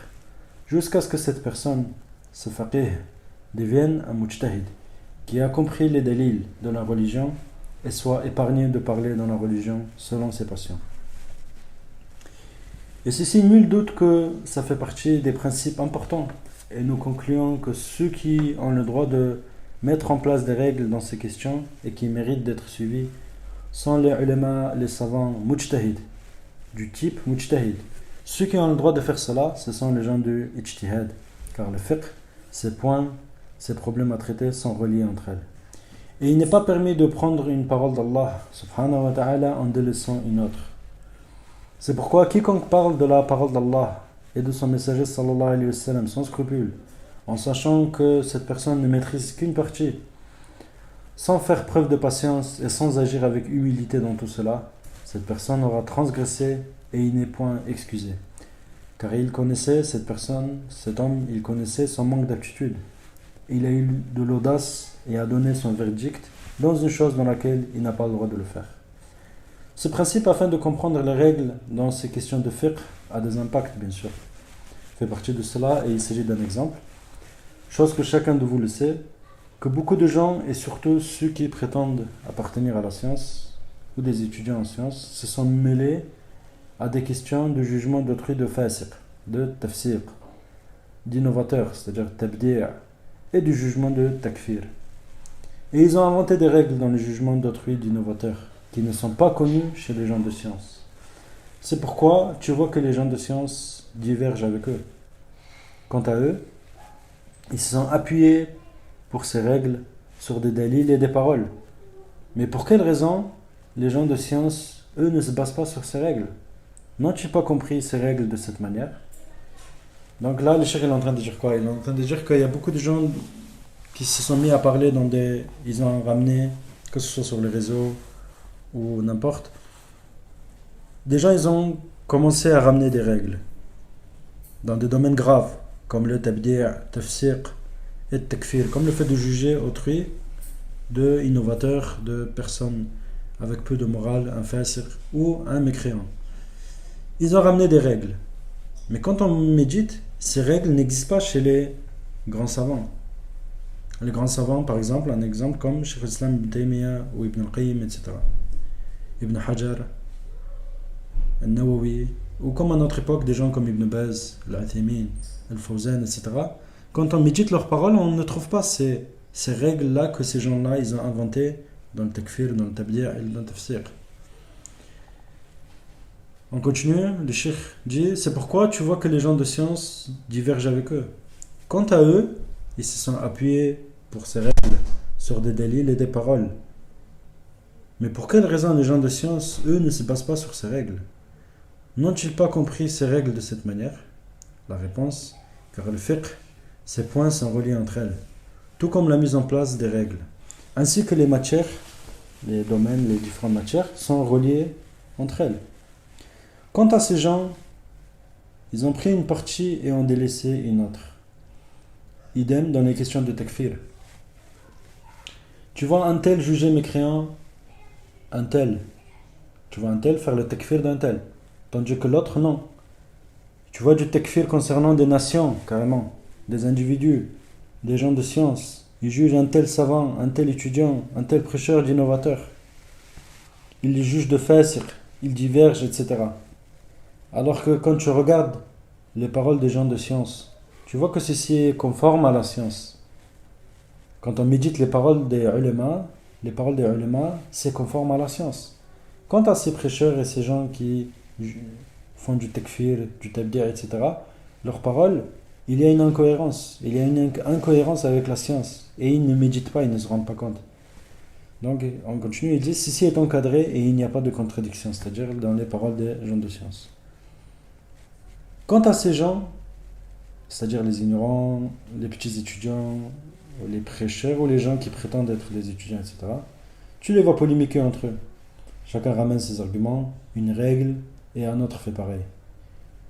Speaker 1: jusqu'à ce que cette personne, ce faqih, devienne un mujtahid, qui a compris les dalils de la religion et soit épargné de parler dans la religion selon ses passions. Et ceci, nul doute que ça fait partie des principes importants. Et nous concluons que ceux qui ont le droit de mettre en place des règles dans ces questions et qui méritent d'être suivis sont les ulama, les savants mujtahid, du type mujtahid. Ceux qui ont le droit de faire cela, ce sont les gens du ijtihad, car le fiqh, ces points, ces problèmes à traiter sont reliés entre elles. Et il n'est pas permis de prendre une parole d'Allah subhanahu wa ta'ala en délaissant une autre. C'est pourquoi quiconque parle de la parole d'Allah et de son messager sallallahu alayhi wa sallam sans scrupule, en sachant que cette personne ne maîtrise qu'une partie, sans faire preuve de patience et sans agir avec humilité dans tout cela, cette personne aura transgressé et il n'est point excusé. Car il connaissait, cette personne, cet homme, il connaissait son manque d'aptitude. Il a eu de l'audace et a donné son verdict dans une chose dans laquelle il n'a pas le droit de le faire. Ce principe, afin de comprendre les règles dans ces questions de fiqh, a des impacts, bien sûr. Fait partie de cela et il s'agit d'un exemple. Chose que chacun de vous le sait, que beaucoup de gens, et surtout ceux qui prétendent appartenir à la science, ou des étudiants en sciences, se sont mêlés à des questions de jugement d'autrui de fasiq, de tafsiq, d'innovateur, c'est-à-dire tabdi', et du jugement de takfir. Et ils ont inventé des règles dans le jugement d'autrui d'innovateur, qui ne sont pas connues chez les gens de science. C'est pourquoi tu vois que les gens de science divergent avec eux. Quant à eux, ils se sont appuyés pour ces règles sur des dalils et des paroles. Mais pour quelle raison les gens de science, eux, ne se basent pas sur ces règles? N'ont-ils pas compris ces règles de cette manière? Donc là, le cheikh est en train de dire quoi? Il est en train de dire qu'il y a beaucoup de gens qui se sont mis à parler dans des... Ils ont ramené, que ce soit sur les réseaux ou n'importe. Des gens, ils ont commencé à ramener des règles dans des domaines graves, comme le tabdi', tafsiq et takfir, comme le fait de juger autrui de innovateurs, de personnes avec peu de morale, un fasiq ou un mécréant. Ils ont ramené des règles. Mais quand on médite, ces règles n'existent pas chez les grands savants. Les grands savants, par exemple, un exemple comme Cheikh al-Islam Ibn Taymiyyah ou Ibn al-Qayyim, etc. Ibn Hajar, al-Nawawi, ou comme à notre époque, des gens comme Ibn Baz, al-Uthaymin, al-Fawzan, etc. Quand on médite leurs paroles, on ne trouve pas ces règles-là que ces gens-là, ils ont inventées dans le takfir, dans le tabdi' et dans le tafsir. On continue, le cheikh dit, c'est pourquoi tu vois que les gens de science divergent avec eux. Quant à eux, ils se sont appuyés pour ces règles sur des dalils et des paroles. Mais pour quelle raison les gens de science, eux, ne se basent pas sur ces règles? N'ont-ils pas compris ces règles de cette manière? La réponse, car le fiqh, ces points sont reliés entre elles, tout comme la mise en place des règles, ainsi que les matières, les domaines, les différentes matières, sont reliés entre elles. Quant à ces gens, ils ont pris une partie et ont délaissé une autre. Idem dans les questions de takfir. Tu vois un tel juger mécréant, un tel. Tu vois un tel faire le takfir d'un tel. Tandis que l'autre, non. Tu vois du takfir concernant des nations, carrément, des individus, des gens de science. Ils jugent un tel savant, un tel étudiant, un tel prêcheur d'innovateur. Ils les jugent de fasiq, ils divergent, etc. Alors que quand tu regardes les paroles des gens de science, tu vois que ceci est conforme à la science. Quand on médite les paroles des ulama, c'est conforme à la science. Quant à ces prêcheurs et ces gens qui font du takfir, du tabdi', etc., leurs paroles, il y a une incohérence. Il y a une incohérence avec la science. Et ils ne méditent pas, ils ne se rendent pas compte. Donc on continue, il dit, ceci est encadré et il n'y a pas de contradiction, c'est-à-dire dans les paroles des gens de science. Quant à ces gens, c'est-à-dire les ignorants, les petits étudiants, les prêcheurs ou les gens qui prétendent être des étudiants, etc., tu les vois polémiquer entre eux. Chacun ramène ses arguments, une règle, et un autre fait pareil.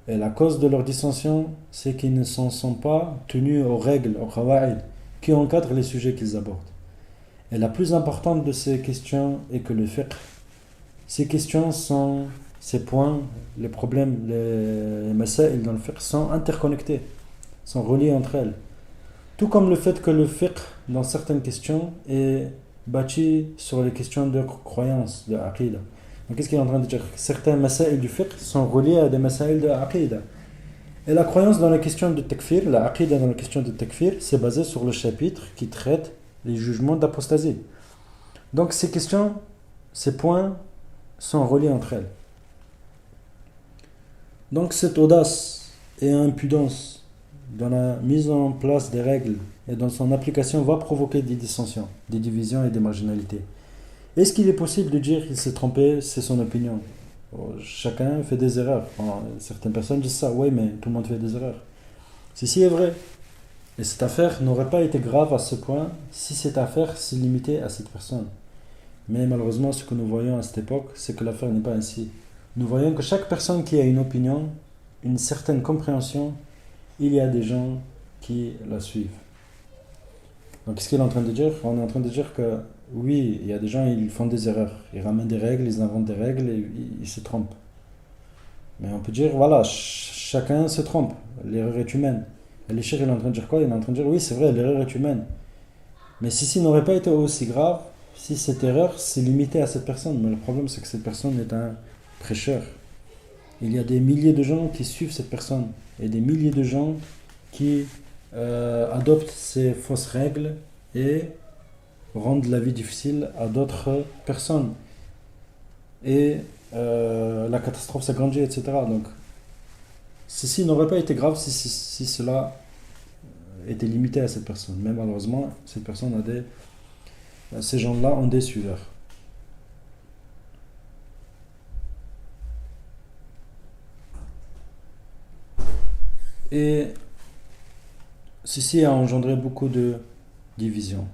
Speaker 1: Et la cause de leur dissension, c'est qu'ils ne s'en sont pas tenus aux règles, aux qawa'id, qui encadrent les sujets qu'ils abordent. Et la plus importante de ces questions est que le fiqh, ces questions sont... Ces points, les problèmes, les masaïl dans le fiqh sont interconnectés, sont reliés entre elles. Tout comme le fait que le fiqh, dans certaines questions, est bâti sur les questions de croyance, de aqida. Donc qu'est-ce qu'il est en train de dire? Certains masaïl du fiqh sont reliés à des masaïl de aqida. Et la croyance dans la question de takfir, la aqida dans la question de takfir, c'est basé sur le chapitre qui traite les jugements d'apostasie. Donc ces questions, ces points sont reliés entre elles. Donc cette audace et impudence dans la mise en place des règles et dans son application va provoquer des dissensions, des divisions et des marginalités. Est-ce qu'il est possible de dire qu'il s'est trompé, c'est son opinion? Chacun fait des erreurs. Certaines personnes disent ça, oui, mais tout le monde fait des erreurs. Ceci est vrai. Et cette affaire n'aurait pas été grave à ce point si cette affaire s'est limitée à cette personne. Mais malheureusement, ce que nous voyons à cette époque, c'est que l'affaire n'est pas ainsi. Nous voyons que chaque personne qui a une opinion, une certaine compréhension, il y a des gens qui la suivent. Donc qu'est-ce qu'il est en train de dire? On est en train de dire que oui, il y a des gens, ils font des erreurs. Ils ramènent des règles, ils inventent des règles et ils se trompent. Mais on peut dire, voilà, chacun se trompe. L'erreur est humaine. Et le cheikh, il est en train de dire quoi? Il est en train de dire, oui, c'est vrai, l'erreur est humaine. Mais si ceci n'aurait pas été aussi grave, si cette erreur s'est limitée à cette personne, mais le problème c'est que cette personne est un prêcheur. Il y a des milliers de gens qui suivent cette personne et des milliers de gens qui adoptent ces fausses règles et rendent la vie difficile à d'autres personnes. Et la catastrophe s'agrandit, etc. Donc, ceci n'aurait pas été grave si cela était limité à cette personne. Mais malheureusement, cette personne ces gens-là ont des suiveurs. Et ceci a engendré beaucoup de divisions.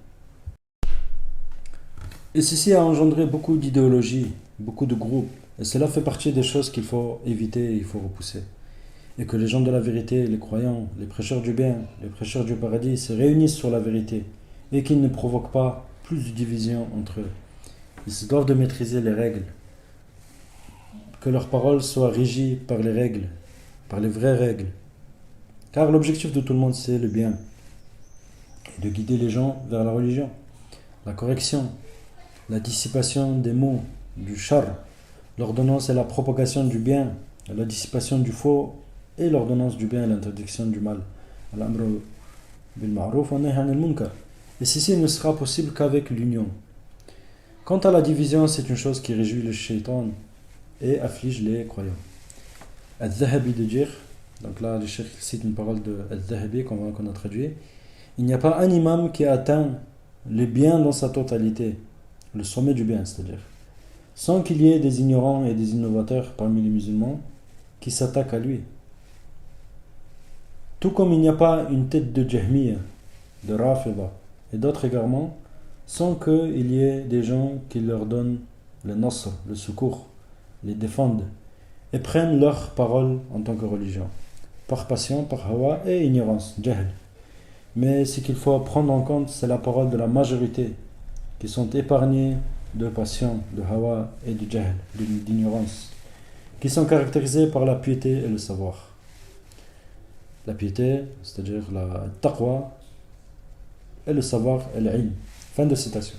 Speaker 1: Et ceci a engendré beaucoup d'idéologies, beaucoup de groupes. Et cela fait partie des choses qu'il faut éviter et il faut repousser. Et que les gens de la vérité, les croyants, les prêcheurs du bien, les prêcheurs du paradis se réunissent sur la vérité et qu'ils ne provoquent pas plus de divisions entre eux. Ils se doivent de maîtriser les règles. Que leurs paroles soient régies par les règles, par les vraies règles. Car l'objectif de tout le monde, c'est le bien. Et de guider les gens vers la religion, la correction, la dissipation des maux, du char, l'ordonnance et la propagation du bien, la dissipation du faux et l'ordonnance du bien et l'interdiction du mal. Al-amru bil ma'ruf wa nahy anil munkar. Et ceci ne sera possible qu'avec l'union. Quant à la division, c'est une chose qui réjouit le shaitan et afflige les croyants. Al-Dhahabi de dire, donc là le cheikh cite une parole de Al-Dhahabi qu'on a traduit, il n'y a pas un imam qui a atteint le bien dans sa totalité, le sommet du bien, c'est-à-dire, sans qu'il y ait des ignorants et des innovateurs parmi les musulmans qui s'attaquent à lui. Tout comme il n'y a pas une tête de Jahmiya, de Rafida et d'autres égarements, sans qu'il y ait des gens qui leur donnent le nasr, le secours, les défendent et prennent leur parole en tant que religion, par passion, par hawa et ignorance, jahl. Mais ce qu'il faut prendre en compte, c'est la parole de la majorité, qui sont épargnés de passion, de hawa et de jahl, d'ignorance, qui sont caractérisés par la piété et le savoir. La piété, c'est-à-dire la taqwa, et le savoir et l'ilm. Fin de citation.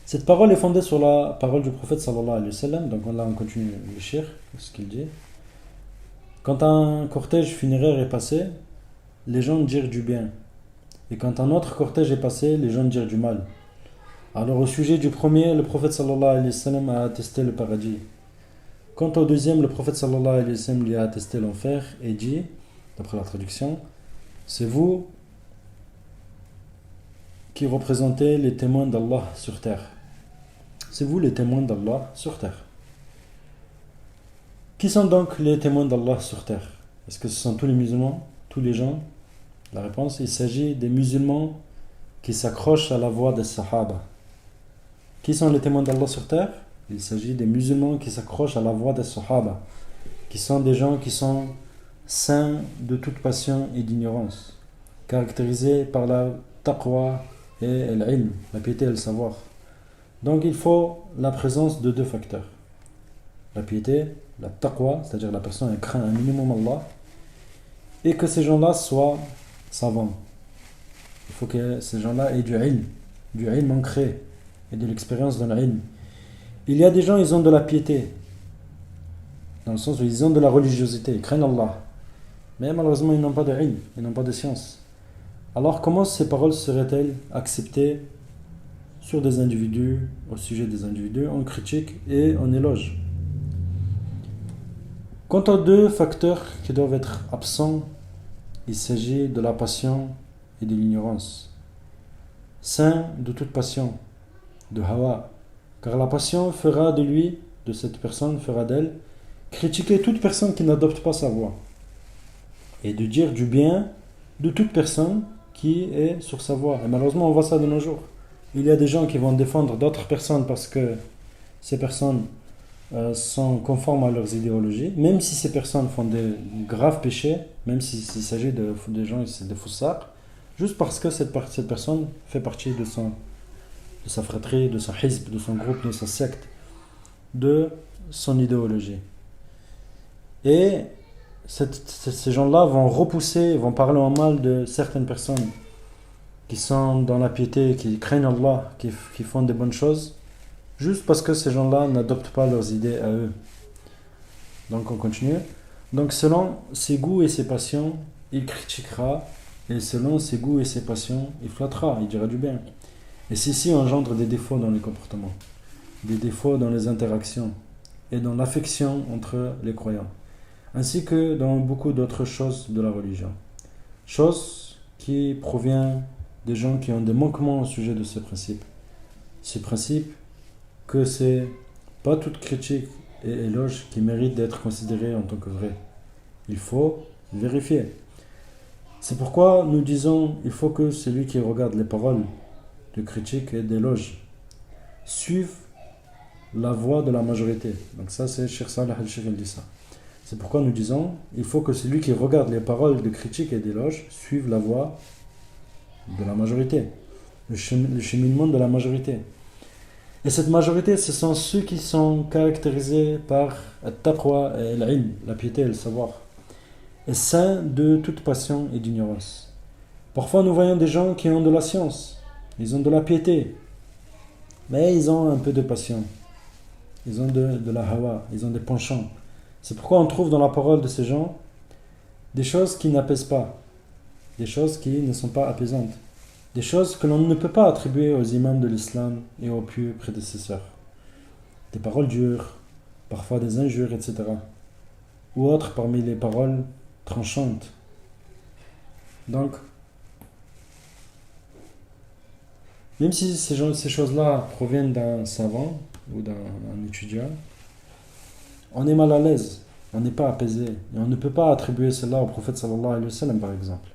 Speaker 1: Cette parole est fondée sur la parole du prophète sallallahu alayhi wa sallam. Donc là on continue le shir, ce qu'il dit. Quand un cortège funéraire est passé, les gens dirent du bien. Et quand un autre cortège est passé, les gens dirent du mal. Alors au sujet du premier, le prophète sallallahu alayhi wa sallam a attesté le paradis. Quant au deuxième, le prophète sallallahu alayhi wa sallam lui a attesté l'enfer et dit, d'après la traduction, c'est vous qui représentez les témoins d'Allah sur terre. C'est vous les témoins d'Allah sur terre. Qui sont donc les témoins d'Allah sur terre? Est-ce que ce sont tous les musulmans, tous les gens? La réponse, il s'agit des musulmans qui s'accrochent à la voie des sahaba. Qui sont les témoins d'Allah sur terre? Il s'agit des musulmans qui s'accrochent à la voie des sahaba, qui sont des gens qui sont saints de toute passion et d'ignorance, caractérisés par la taqwa et l'ilm, la piété et le savoir. Donc il faut la présence de deux facteurs. La piété, la taqwa, c'est-à-dire la personne elle craint un minimum Allah, et que ces gens-là soient savants. Il faut que ces gens-là aient du ilm ancré, et de l'expérience dans l'ilm. Il y a des gens, ils ont de la piété, dans le sens où ils ont de la religiosité, ils craignent Allah, mais malheureusement ils n'ont pas de ilm, ils n'ont pas de science. Alors comment ces paroles seraient-elles acceptées sur des individus, au sujet des individus, en critique et en éloge? Quant aux deux facteurs qui doivent être absents, il s'agit de la passion et de l'ignorance. Saint de toute passion, de hawa, car la passion fera de lui, de cette personne, fera d'elle, critiquer toute personne qui n'adopte pas sa voie, et de dire du bien de toute personne qui est sur sa voie. Et malheureusement, on voit ça de nos jours. Il y a des gens qui vont défendre d'autres personnes parce que ces personnes sont conformes à leurs idéologies, même si ces personnes font des graves péchés, même s'il s'agit de gens, c'est des foussards, juste parce que cette personne fait partie de sa fratrie, de son hizb, de son groupe, de sa secte, de son idéologie. Et ces gens-là vont repousser, vont parler en mal de certaines personnes qui sont dans la piété, qui craignent Allah, qui font des bonnes choses, juste parce que ces gens-là n'adoptent pas leurs idées à eux. Donc on continue. Donc selon ses goûts et ses passions, il critiquera, et selon ses goûts et ses passions, il flattera, il dira du bien. Et ceci engendre des défauts dans les comportements, des défauts dans les interactions et dans l'affection entre les croyants, ainsi que dans beaucoup d'autres choses de la religion. Choses qui proviennent des gens qui ont des manquements au sujet de ce principe. Ce principe que c'est pas toute critique et éloge qui mérite d'être considéré en tant que vrai. Il faut vérifier. C'est pourquoi nous disons il faut que celui qui regarde les paroles de critique et d'éloge suive la voie de la majorité. Donc ça c'est Cheikh Saleh al-Sheikh qui dit ça. C'est pourquoi nous disons il faut que celui qui regarde les paroles de critique et d'éloge suive la voie de la majorité, le cheminement de la majorité. Et cette majorité, ce sont ceux qui sont caractérisés par al-taqwa et l'ilm, la piété et le savoir, et saints de toute passion et d'ignorance. Parfois, nous voyons des gens qui ont de la science, ils ont de la piété, mais ils ont un peu de passion, ils ont de la hawa, ils ont des penchants. C'est pourquoi on trouve dans la parole de ces gens des choses qui n'apaisent pas, des choses qui ne sont pas apaisantes, des choses que l'on ne peut pas attribuer aux imams de l'islam et aux pieux prédécesseurs. Des paroles dures, parfois des injures, etc. Ou autres parmi les paroles tranchantes. Donc, même si ces choses-là proviennent d'un savant ou d'un étudiant, on est mal à l'aise, on n'est pas apaisé. Et on ne peut pas attribuer cela au prophète sallallahu alayhi wa sallam par exemple,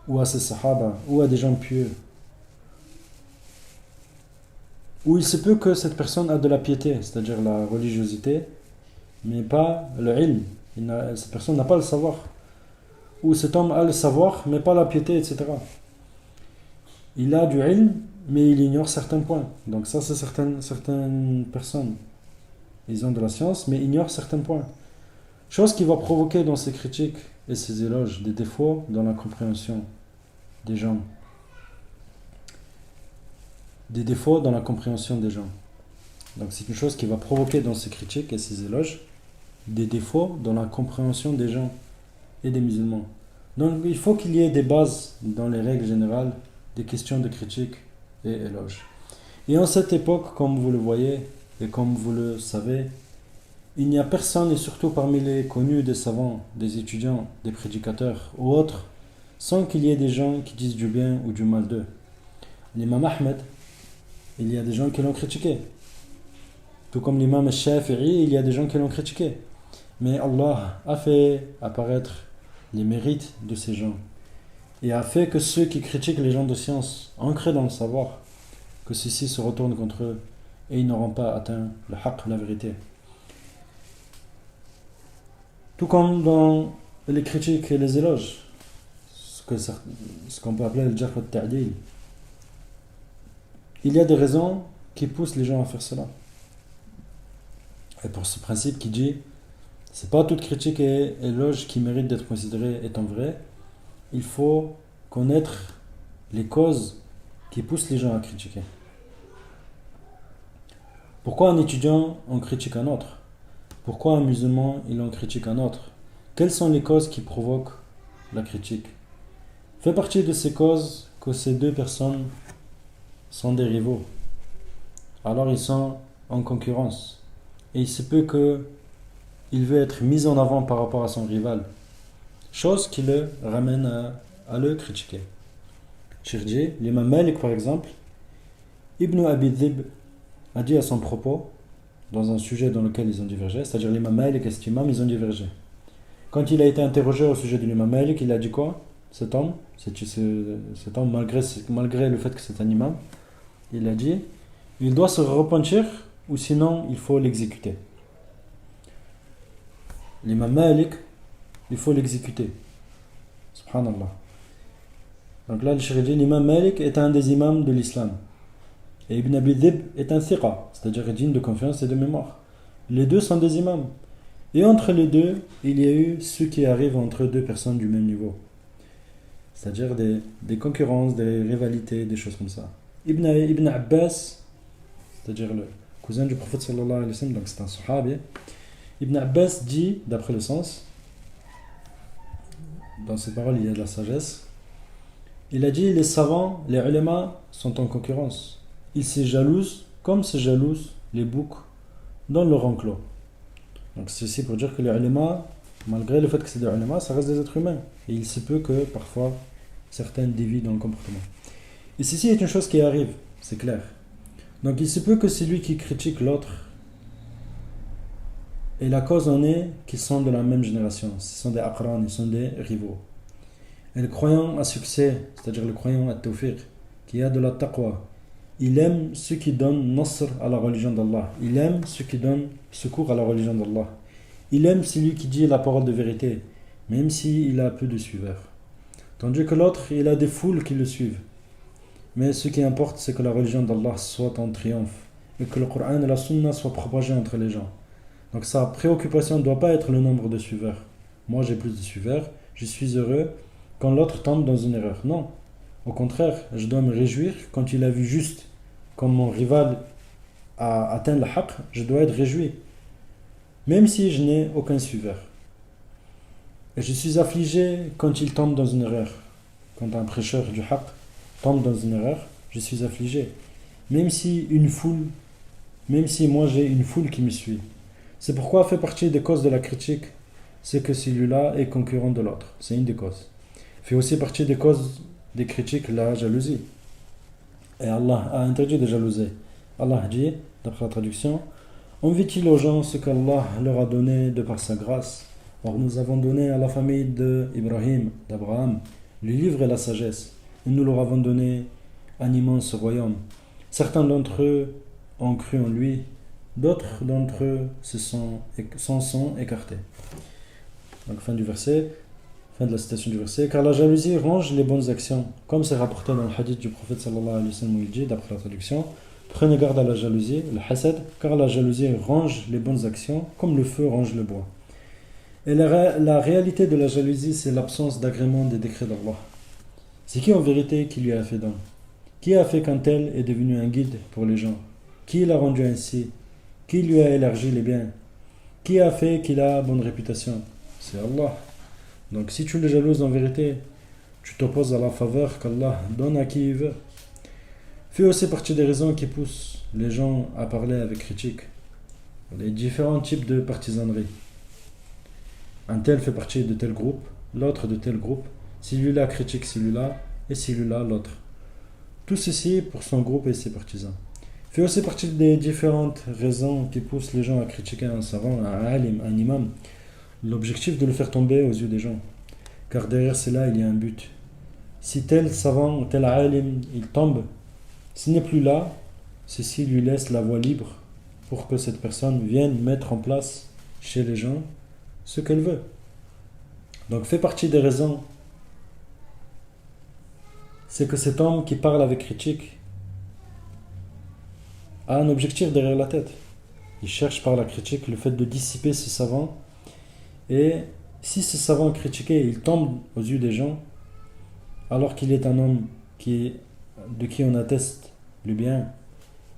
Speaker 1: ou à ses sahaba, ou à des gens pieux. Ou il se peut que cette personne a de la piété, c'est-à-dire la religiosité, mais pas le ilm. Cette personne n'a pas le savoir. Ou cet homme a le savoir, mais pas la piété, etc. Il a du ilm, mais il ignore certains points. Donc ça, c'est certaines personnes. Ils ont de la science, mais ignorent certains points. Chose qui va provoquer dans ces critiques et ces éloges des défauts dans la compréhension des gens. Des défauts dans la compréhension des gens. Donc c'est une chose qui va provoquer dans ces critiques et ces éloges des défauts dans la compréhension des gens et des musulmans. Donc il faut qu'il y ait des bases dans les règles générales des questions de critique et éloge. Et en cette époque, comme vous le voyez et comme vous le savez, il n'y a personne, et surtout parmi les connus des savants, des étudiants, des prédicateurs ou autres, sans qu'il y ait des gens qui disent du bien ou du mal d'eux. L'imam Ahmed, il y a des gens qui l'ont critiqué. Tout comme l'imam Shafi'i, il y a des gens qui l'ont critiqué. Mais Allah a fait apparaître les mérites de ces gens et a fait que ceux qui critiquent les gens de science, ancrés dans le savoir, que ceux-ci se retournent contre eux et ils n'auront pas atteint le haqq, la vérité. Tout comme dans les critiques et les éloges, ce qu'on peut appeler le jarh wa ta'dil, il y a des raisons qui poussent les gens à faire cela. Et pour ce principe qui dit c'est pas toute critique et éloge qui mérite d'être considérée étant vraie, il faut connaître les causes qui poussent les gens à critiquer. Pourquoi un étudiant en critique un autre? Pourquoi un musulman il en critique un autre? Quelles sont les causes qui provoquent la critique? Fait partie de ces causes que ces deux personnes sont des rivaux. Alors ils sont en concurrence. Et il se peut qu'il veut être mis en avant par rapport à son rival. Chose qui le ramène à le critiquer. Shirji, l'imam Malik par exemple, Ibn Abi Dhib a dit à son propos, dans un sujet dans lequel ils ont divergé, c'est-à-dire l'imam Malik et cet imam, ils ont divergé. Quand il a été interrogé au sujet de l'imam Malik, il a dit quoi? Cet homme, malgré le fait que c'est un imam, il a dit, il doit se repentir ou sinon il faut l'exécuter. L'imam Malik, il faut l'exécuter. Subhanallah. Donc là, le Shirji, l'imam Malik est un des imams de l'islam. Et Ibn Abi Dhib est un thiqa, c'est-à-dire digne de confiance et de mémoire. Les deux sont des imams. Et entre les deux, il y a eu ce qui arrive entre deux personnes du même niveau. c'est-à-dire des concurrences, des rivalités, des choses comme ça. Ibn Abbas, c'est-à-dire le cousin du prophète sallallahu alayhi wa sallam, donc c'est un sahabi. Ibn Abbas dit, d'après le sens, dans ses paroles il y a de la sagesse, il a dit les savants, les ulama sont en concurrence. Ils se jalousent comme se jalousent les boucs dans leur enclos. Donc ceci pour dire que les ulama, malgré le fait que c'est des ulama, ça reste des êtres humains. Et il se peut que parfois certains dévient dans le comportement. Et ceci est une chose qui arrive, c'est clair. Donc il se peut que celui qui critique l'autre, et la cause en est qu'ils sont de la même génération. Ce sont des aqran, ils sont des rivaux. Et le croyant à succès, c'est-à-dire le croyant à tawfiq, qui a de la taqwa, il aime ceux qui donnent nasr à la religion d'Allah. Il aime ceux qui donnent secours à la religion d'Allah. Il aime celui qui dit la parole de vérité, même s'il a peu de suiveurs. Tandis que l'autre, il a des foules qui le suivent. Mais ce qui importe, c'est que la religion d'Allah soit en triomphe et que le Coran et la Sunna soient propagés entre les gens. Donc sa préoccupation ne doit pas être le nombre de suiveurs. Moi j'ai plus de suiveurs, je suis heureux quand l'autre tombe dans une erreur. Non, au contraire, je dois me réjouir quand il a vu juste. Quand mon rival a atteint le haqq, je dois être réjoui, même si je n'ai aucun suiveur. Et je suis affligé quand il tombe dans une erreur. Quand un prêcheur du haqq tombe dans une erreur, je suis affligé. Même si moi j'ai une foule qui me suit. C'est pourquoi fait partie des causes de la critique, c'est que celui-là est concurrent de l'autre. C'est une des causes. Fait aussi partie des causes des critiques la jalousie. Et Allah a interdit de jalouser. Allah dit, d'après la traduction, envie-t-il aux gens ce qu'Allah leur a donné de par sa grâce. Or nous avons donné à la famille d'Ibrahim, d'Abraham, le livre et la sagesse. Et nous leur avons donné un immense royaume. Certains d'entre eux ont cru en lui, d'autres d'entre eux s'en sont écartés. Donc fin du verset, fin de la citation du verset. Car la jalousie range les bonnes actions, comme c'est rapporté dans le hadith du prophète sallallahu alayhi wa sallam où il dit, d'après la traduction, prenez garde à la jalousie, le hasad, car la jalousie range les bonnes actions, comme le feu range le bois. Et la réalité de la jalousie, c'est l'absence d'agrément des décrets d'Allah. C'est qui en vérité qui lui a fait don? Qui a fait qu'un tel est devenu un guide pour les gens? Qui l'a rendu ainsi? Qui lui a élargi les biens? Qui a fait qu'il a bonne réputation? C'est Allah. Donc si tu le jalouses en vérité, tu t'opposes à la faveur qu'Allah donne à qui il veut. Fait aussi partie des raisons qui poussent les gens à parler avec critique. Les différents types de partisanerie. Un tel fait partie de tel groupe, l'autre de tel groupe. Celui-là critique celui-là et celui-là l'autre. Tout ceci pour son groupe et ses partisans. Fait aussi partie des différentes raisons qui poussent les gens à critiquer un savant, un alim, un imam. L'objectif de le faire tomber aux yeux des gens. Car derrière cela, il y a un but. Si tel savant ou tel alim, il tombe, s'il n'est plus là, ceci lui laisse la voie libre pour que cette personne vienne mettre en place chez les gens ce qu'elle veut. Donc fait partie des raisons, c'est que cet homme qui parle avec critique a un objectif derrière la tête. Il cherche par la critique le fait de dissiper ce savant. Et si ce savant critiqué, il tombe aux yeux des gens, alors qu'il est un homme de qui on atteste le bien,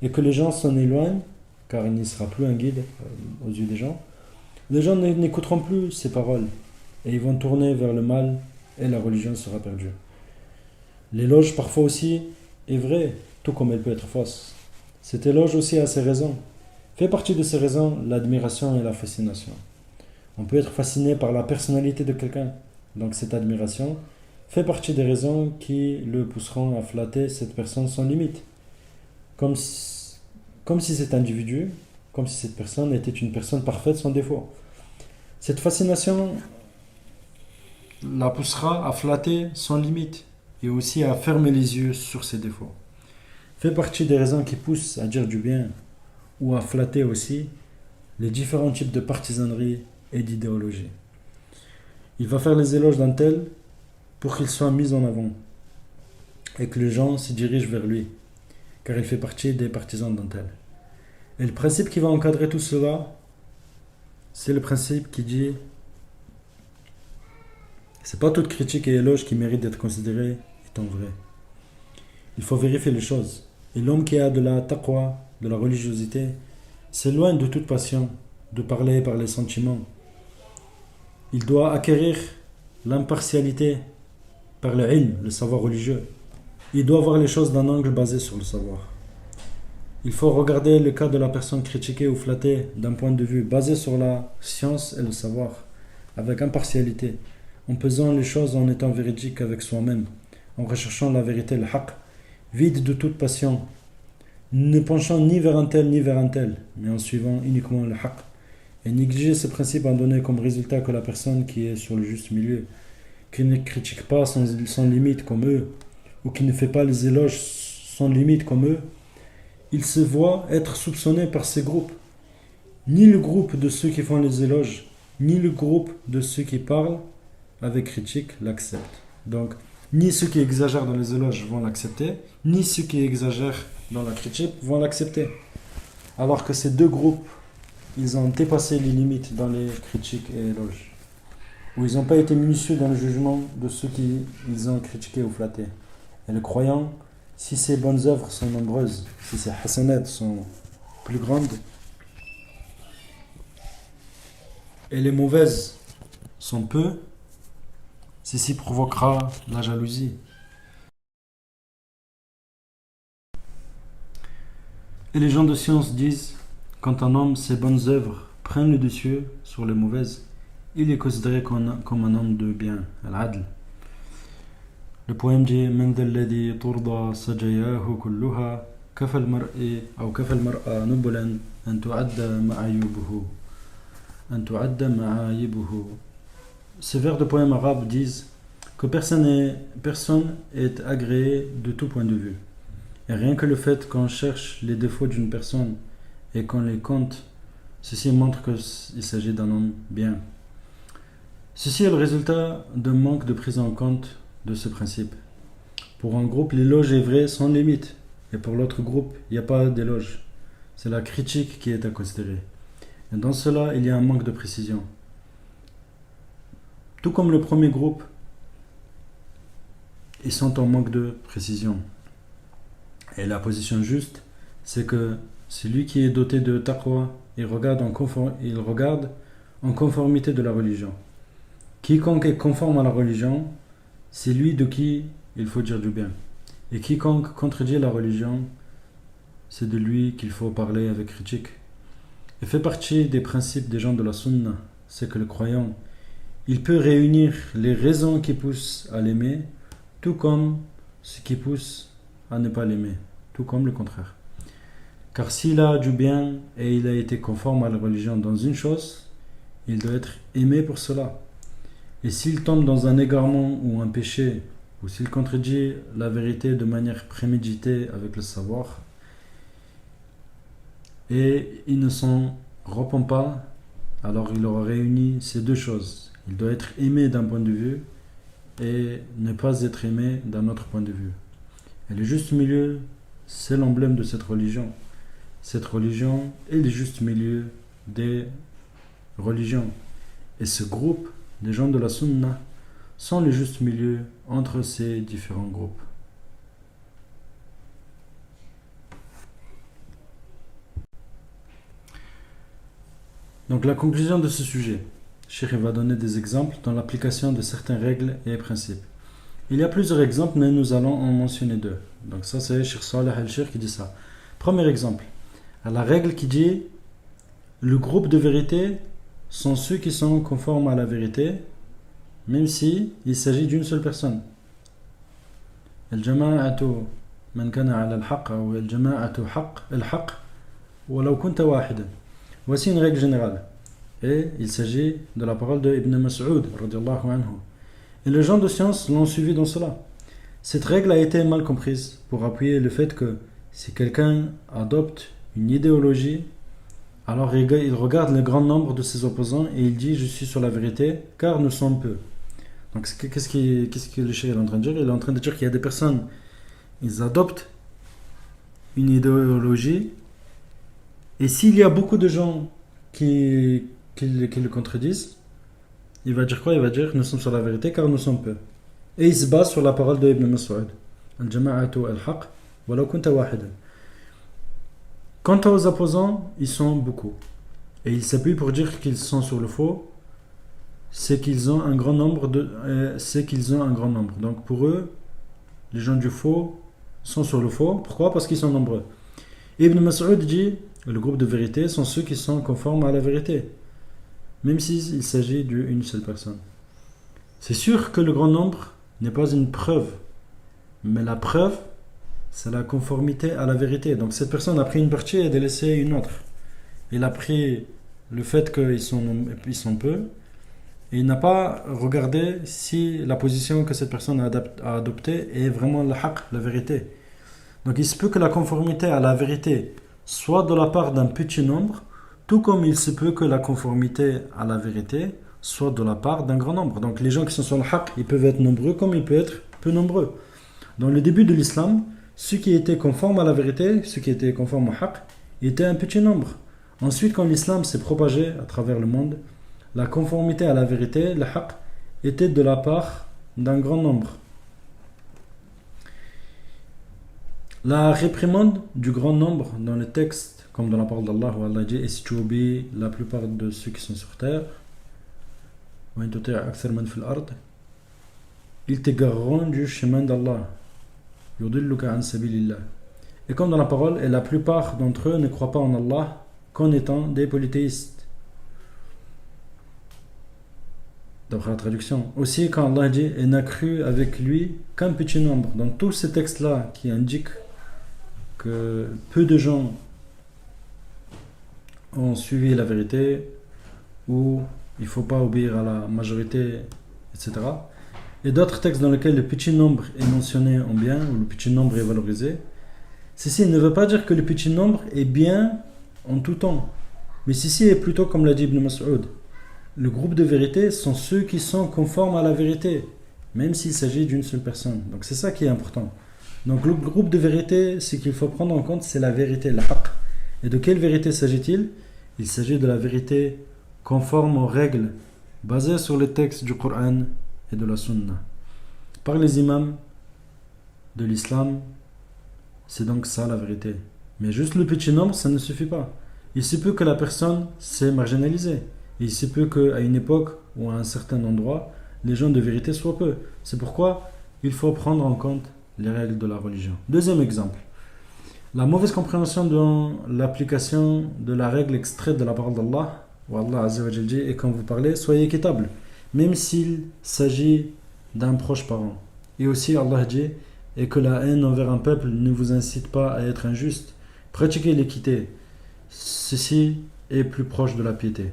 Speaker 1: et que les gens s'en éloignent, car il ne sera plus un guide aux yeux des gens, les gens n'écouteront plus ses paroles, et ils vont tourner vers le mal, et la religion sera perdue. L'éloge parfois aussi est vrai, tout comme elle peut être fausse. Cet éloge aussi a ses raisons. Fait partie de ces raisons l'admiration et la fascination. On peut être fasciné par la personnalité de quelqu'un. Donc cette admiration fait partie des raisons qui le pousseront à flatter cette personne sans limite. Comme si cet individu, comme si cette personne était une personne parfaite sans défaut. Cette fascination la poussera à flatter sans limite et aussi à fermer les yeux sur ses défauts. Fait partie des raisons qui poussent à dire du bien ou à flatter aussi les différents types de partisanerie et d'idéologie. Il va faire les éloges d'un tel pour qu'il soit mis en avant et que les gens se dirigent vers lui, car il fait partie des partisans d'un tel. Et le principe qui va encadrer tout cela, c'est le principe qui dit C'est pas toute critique et éloge qui mérite d'être considérée étant vraie. Il faut vérifier les choses. Et l'homme qui a de la taqwa, de la religiosité, s'éloigne de toute passion, de parler par les sentiments. Il doit acquérir l'impartialité par le ilm, le savoir religieux. Il doit voir les choses d'un angle basé sur le savoir. Il faut regarder le cas de la personne critiquée ou flattée d'un point de vue basé sur la science et le savoir, avec impartialité, en pesant les choses en étant véridique avec soi-même, en recherchant la vérité, le haqq, vide de toute passion, ne penchant ni vers un tel ni vers un tel, mais en suivant uniquement le haqq, et négliger ce principe en donnant comme résultat que la personne qui est sur le juste milieu, qui ne critique pas sans limite comme eux, ou qui ne fait pas les éloges sans limite comme eux, il se voit être soupçonné par ces groupes. Ni le groupe de ceux qui font les éloges, ni le groupe de ceux qui parlent avec critique l'acceptent. Donc, ni ceux qui exagèrent dans les éloges vont l'accepter, ni ceux qui exagèrent dans la critique vont l'accepter. Alors que ces deux groupes, ils ont dépassé les limites dans les critiques et éloges. Ou ils n'ont pas été minutieux dans le jugement de ceux qu'ils ont critiqués ou flattés. Et le croyant, si ses bonnes œuvres sont nombreuses, si ses hasanats sont plus grandes, et les mauvaises sont peu, ceci provoquera la jalousie. Et les gens de science disent, quand un homme, ses bonnes œuvres prennent le dessus sur les mauvaises, il est considéré comme un homme de bien, al-adl. Le poème dit من ذا الذي ترضى سجاياه كلها كفى المرء أو كفى المرء نبلا أن تعد معايبه. Ces vers de poèmes arabes disent que personne est agréé de tout point de vue. Et rien que le fait qu'on cherche les défauts d'une personne et qu'on les compte, ceci montre qu'il s'agit d'un homme bien. Ceci est le résultat d'un manque de prise en compte de ce principe. Pour un groupe, l'éloge est vrai sans limite, et pour l'autre groupe, il n'y a pas d'éloge. C'est la critique qui est à considérer. Et dans cela, il y a un manque de précision. Tout comme le premier groupe, ils sont en manque de précision. Et la position juste, c'est que celui qui est doté de taqwa, il regarde en conformité de la religion. Quiconque est conforme à la religion, c'est lui de qui il faut dire du bien. Et quiconque contredit la religion, c'est de lui qu'il faut parler avec critique. Et fait partie des principes des gens de la sunna, c'est que le croyant, il peut réunir les raisons qui poussent à l'aimer, tout comme ce qui pousse à ne pas l'aimer, tout comme le contraire. Car s'il a du bien et il a été conforme à la religion dans une chose, il doit être aimé pour cela. Et s'il tombe dans un égarement ou un péché, ou s'il contredit la vérité de manière préméditée avec le savoir, et il ne s'en repent pas, alors il aura réuni ces deux choses. Il doit être aimé d'un point de vue et ne pas être aimé d'un autre point de vue. Et le juste milieu, c'est l'emblème de cette religion. Cette religion est le juste milieu des religions. Et ce groupe, les gens de la sunna, sont le juste milieu entre ces différents groupes. Donc la conclusion de ce sujet, Cheikh va donner des exemples dans l'application de certaines règles et principes. Il y a plusieurs exemples, mais nous allons en mentionner deux. Donc ça c'est Cheikh Saleh al-Cheikh qui dit ça. Premier exemple, la règle qui dit le groupe de vérité sont ceux qui sont conformes à la vérité, même si il s'agit d'une seule personne. الجماعة من كان على الحق أو الجماعة حق الحق ولو كنت واحدا. Voici une règle générale. Et il s'agit de la parole de Ibn Mas'ud radiyallahu anhu. Et les gens de science l'ont suivi dans cela. Cette règle a été mal comprise pour appuyer le fait que si quelqu'un adopte une idéologie, alors il regarde le grand nombre de ses opposants et il dit je suis sur la vérité car nous sommes peu. Donc qu'est-ce que le cheikh est en train de dire? Il est en train de dire qu'il y a des personnes, ils adoptent une idéologie et s'il y a beaucoup de gens qui le contredisent, il va dire quoi? Il va dire nous sommes sur la vérité car nous sommes peu. Et il se base sur la parole de Ibn Mas'ud. Al-jama'atu al-haq, walau kunta wahidan. Quant aux opposants, ils sont beaucoup. Et ils s'appuient pour dire qu'ils sont sur le faux, c'est qu'ils ont un grand nombre. Donc pour eux, les gens du faux sont sur le faux. Pourquoi? Parce qu'ils sont nombreux. Ibn Mas'ud dit, le groupe de vérité sont ceux qui sont conformes à la vérité, même s'il s'agit d'une seule personne. C'est sûr que le grand nombre n'est pas une preuve, mais la preuve, c'est la conformité à la vérité. Donc cette personne a pris une partie et a délaissé une autre. Il a pris le fait qu'ils sont peu, et il n'a pas regardé si la position que cette personne a adoptée est vraiment le haqq, la vérité. Donc il se peut que la conformité à la vérité soit de la part d'un petit nombre, tout comme il se peut que la conformité à la vérité soit de la part d'un grand nombre. Donc les gens qui sont sur le haqq, ils peuvent être nombreux comme ils peuvent être peu nombreux. Dans le début de l'islam, ceux qui étaient conformes à la vérité, ceux qui étaient conformes au haqq, étaient un petit nombre. Ensuite, quand l'islam s'est propagé à travers le monde, la conformité à la vérité, le haqq, était de la part d'un grand nombre. La réprimande du grand nombre dans le texte, comme dans la parole d'Allah, où Allah dit, et si tu obéis la plupart de ceux qui sont sur terre, ils t'égareront du chemin d'Allah. Et comme dans la parole, et la plupart d'entre eux ne croient pas en Allah qu'en étant des polythéistes. D'après la traduction. Aussi, quand Allah dit et n'a cru avec lui qu'un petit nombre. Dans tous ces textes-là qui indiquent que peu de gens ont suivi la vérité, ou il ne faut pas obéir à la majorité, etc. Et d'autres textes dans lesquels le petit nombre est mentionné en bien, ou le petit nombre est valorisé. Ceci ne veut pas dire que le petit nombre est bien en tout temps. Mais ceci est plutôt comme l'a dit Ibn Mas'ud. Le groupe de vérité sont ceux qui sont conformes à la vérité, même s'il s'agit d'une seule personne. Donc c'est ça qui est important. Donc le groupe de vérité, ce qu'il faut prendre en compte, c'est la vérité, le haqq. Et de quelle vérité s'agit-il? Il s'agit de la vérité conforme aux règles basées sur les textes du Coran et de la Sunna. Par les imams de l'islam, c'est donc ça la vérité. Mais juste le petit nombre, ça ne suffit pas. Il se peut que la personne s'est marginalisée. Il se peut qu'à une époque ou à un certain endroit, les gens de vérité soient peu. C'est pourquoi il faut prendre en compte les règles de la religion. Deuxième exemple. La mauvaise compréhension dans l'application de la règle extraite de la parole d'Allah, où Allah Azza wa Jalla dit, et quand vous parlez, soyez équitable, même s'il s'agit d'un proche parent. Et aussi Allah dit, et que la haine envers un peuple ne vous incite pas à être injuste. Pratiquez l'équité. Ceci est plus proche de la piété,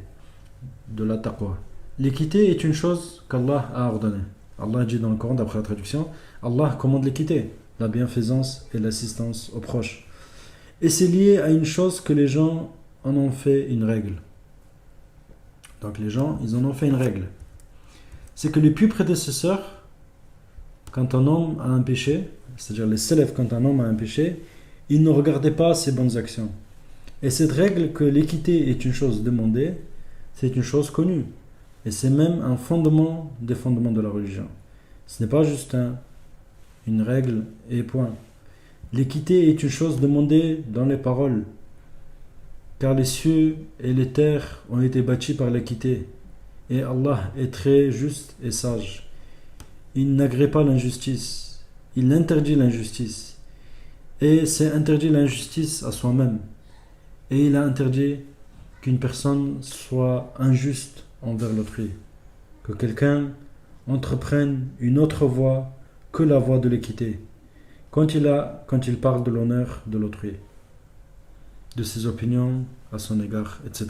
Speaker 1: de la taqwa. L'équité est une chose qu'Allah a ordonnée. Allah dit dans le Coran, d'après la traduction, Allah commande l'équité, la bienfaisance et l'assistance aux proches. Et c'est lié à une chose que les gens en ont fait une règle. Donc les gens, ils en ont fait une règle. C'est que les plus prédécesseurs, quand un homme a un péché, c'est-à-dire les salafs, quand un homme a un péché, ils ne regardaient pas ses bonnes actions. Et cette règle que l'équité est une chose demandée, c'est une chose connue. Et c'est même un fondement des fondements de la religion. Ce n'est pas juste une règle et point. L'équité est une chose demandée dans les paroles. Car les cieux et les terres ont été bâtis par l'équité. Et Allah est très juste et sage. Il n'agrée pas l'injustice. Il interdit l'injustice. Et c'est interdit l'injustice à soi-même. Et il a interdit qu'une personne soit injuste envers l'autrui. Que quelqu'un entreprenne une autre voie que la voie de l'équité. Quand il parle de l'honneur de l'autrui, de ses opinions à son égard, etc.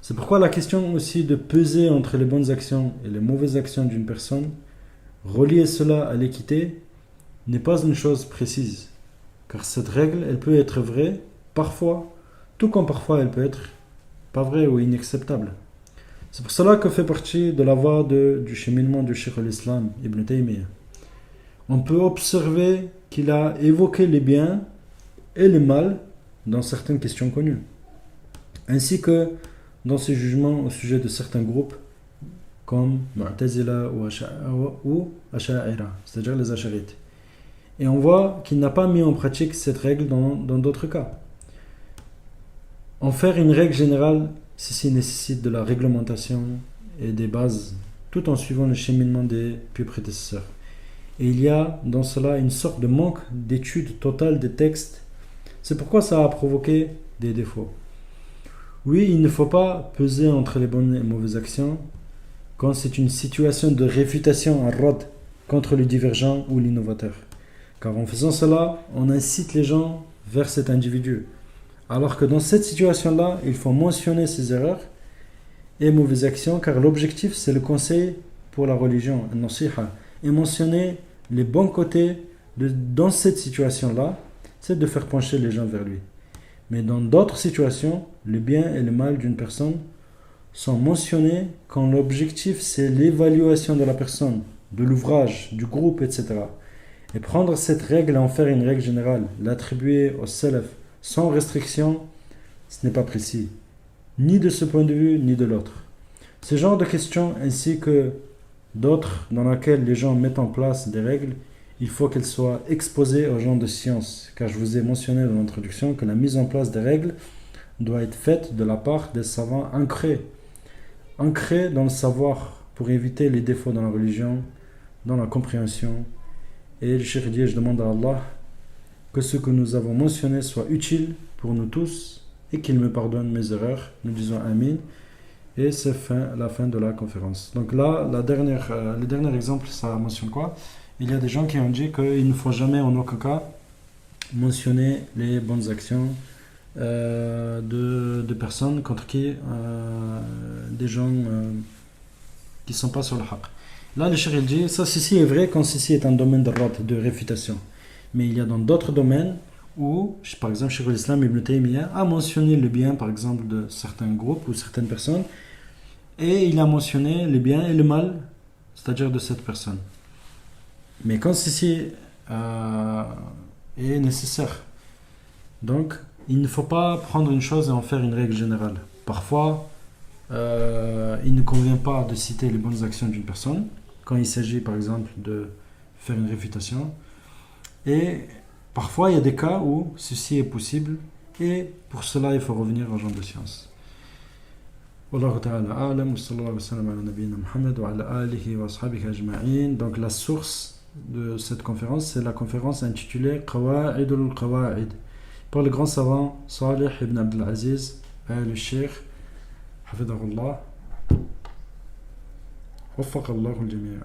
Speaker 1: C'est pourquoi la question aussi de peser entre les bonnes actions et les mauvaises actions d'une personne, relier cela à l'équité, n'est pas une chose précise. Car cette règle, elle peut être vraie, parfois, tout comme parfois elle peut être pas vraie ou inacceptable. C'est pour cela que fait partie de la voie du cheminement du Cheikh al-Islam, Ibn Taymiyyah. On peut observer qu'il a évoqué les biens et les mal dans certaines questions connues, ainsi que dans ses jugements au sujet de certains groupes, comme Mu'tazila ou Asha'ira, c'est-à-dire les Asharites. Et on voit qu'il n'a pas mis en pratique cette règle dans d'autres cas. En faire une règle générale, ceci nécessite de la réglementation et des bases, tout en suivant le cheminement des pieux prédécesseurs. Et il y a dans cela une sorte de manque d'étude totale des textes. C'est pourquoi ça a provoqué des défauts. Oui, il ne faut pas peser entre les bonnes et mauvaises actions quand c'est une situation de réfutation à rod contre le divergent ou l'innovateur. Car en faisant cela, on incite les gens vers cet individu. Alors que dans cette situation-là, il faut mentionner ses erreurs et mauvaises actions, car l'objectif c'est le conseil pour la religion, nasiha, et mentionner les bons côtés dans cette situation-là, c'est de faire pencher les gens vers lui. Mais dans d'autres situations, le bien et le mal d'une personne sont mentionnés quand l'objectif c'est l'évaluation de la personne, de l'ouvrage, du groupe, etc. Et prendre cette règle et en faire une règle générale, l'attribuer au salaf sans restriction, ce n'est pas précis, ni de ce point de vue, ni de l'autre. Ce genre de questions, ainsi que d'autres dans lesquelles les gens mettent en place des règles, il faut qu'elles soient exposées aux gens de science, car je vous ai mentionné dans l'introduction que la mise en place des règles doit être faite de la part des savants ancrés dans le savoir pour éviter les défauts dans la religion, dans la compréhension. Et le cheikh dit, je demande à Allah que ce que nous avons mentionné soit utile pour nous tous et qu'il me pardonne mes erreurs. Nous disons Amin. Et c'est la fin de la conférence. Donc là, le dernier exemple, ça mentionne quoi? Il y a des gens qui ont dit qu'il ne faut jamais en aucun cas mentionner les bonnes actions de personnes contre qui des gens qui ne sont pas sur le haqq. Là, le cheikh dit, ça ceci est vrai quand ceci est un domaine de réfutation. Mais il y a dans d'autres domaines où, par exemple, Cheikh l'Islam Ibn Taymiyyah a mentionné le bien, par exemple, de certains groupes ou certaines personnes, et il a mentionné le bien et le mal, c'est-à-dire de cette personne. Mais quand ceci est nécessaire, donc il ne faut pas prendre une chose et en faire une règle générale. Parfois, il ne convient pas de citer les bonnes actions d'une personne, quand il s'agit par exemple de faire une réfutation. Et parfois, il y a des cas où ceci est possible, et pour cela, il faut revenir aux gens de science. Wallahu ta'ala a'lam, wa sallallahu wa sallam ala nabiyyina Muhammad wa ala alihi wa ashabihi ajma'in. Donc la source de cette conférence, c'est la conférence intitulée Qawa'idul Qawa'id par le grand savant Salih ibn Abdul Aziz al-Sheikh hafidahullah waffaq Allahu al-jami'.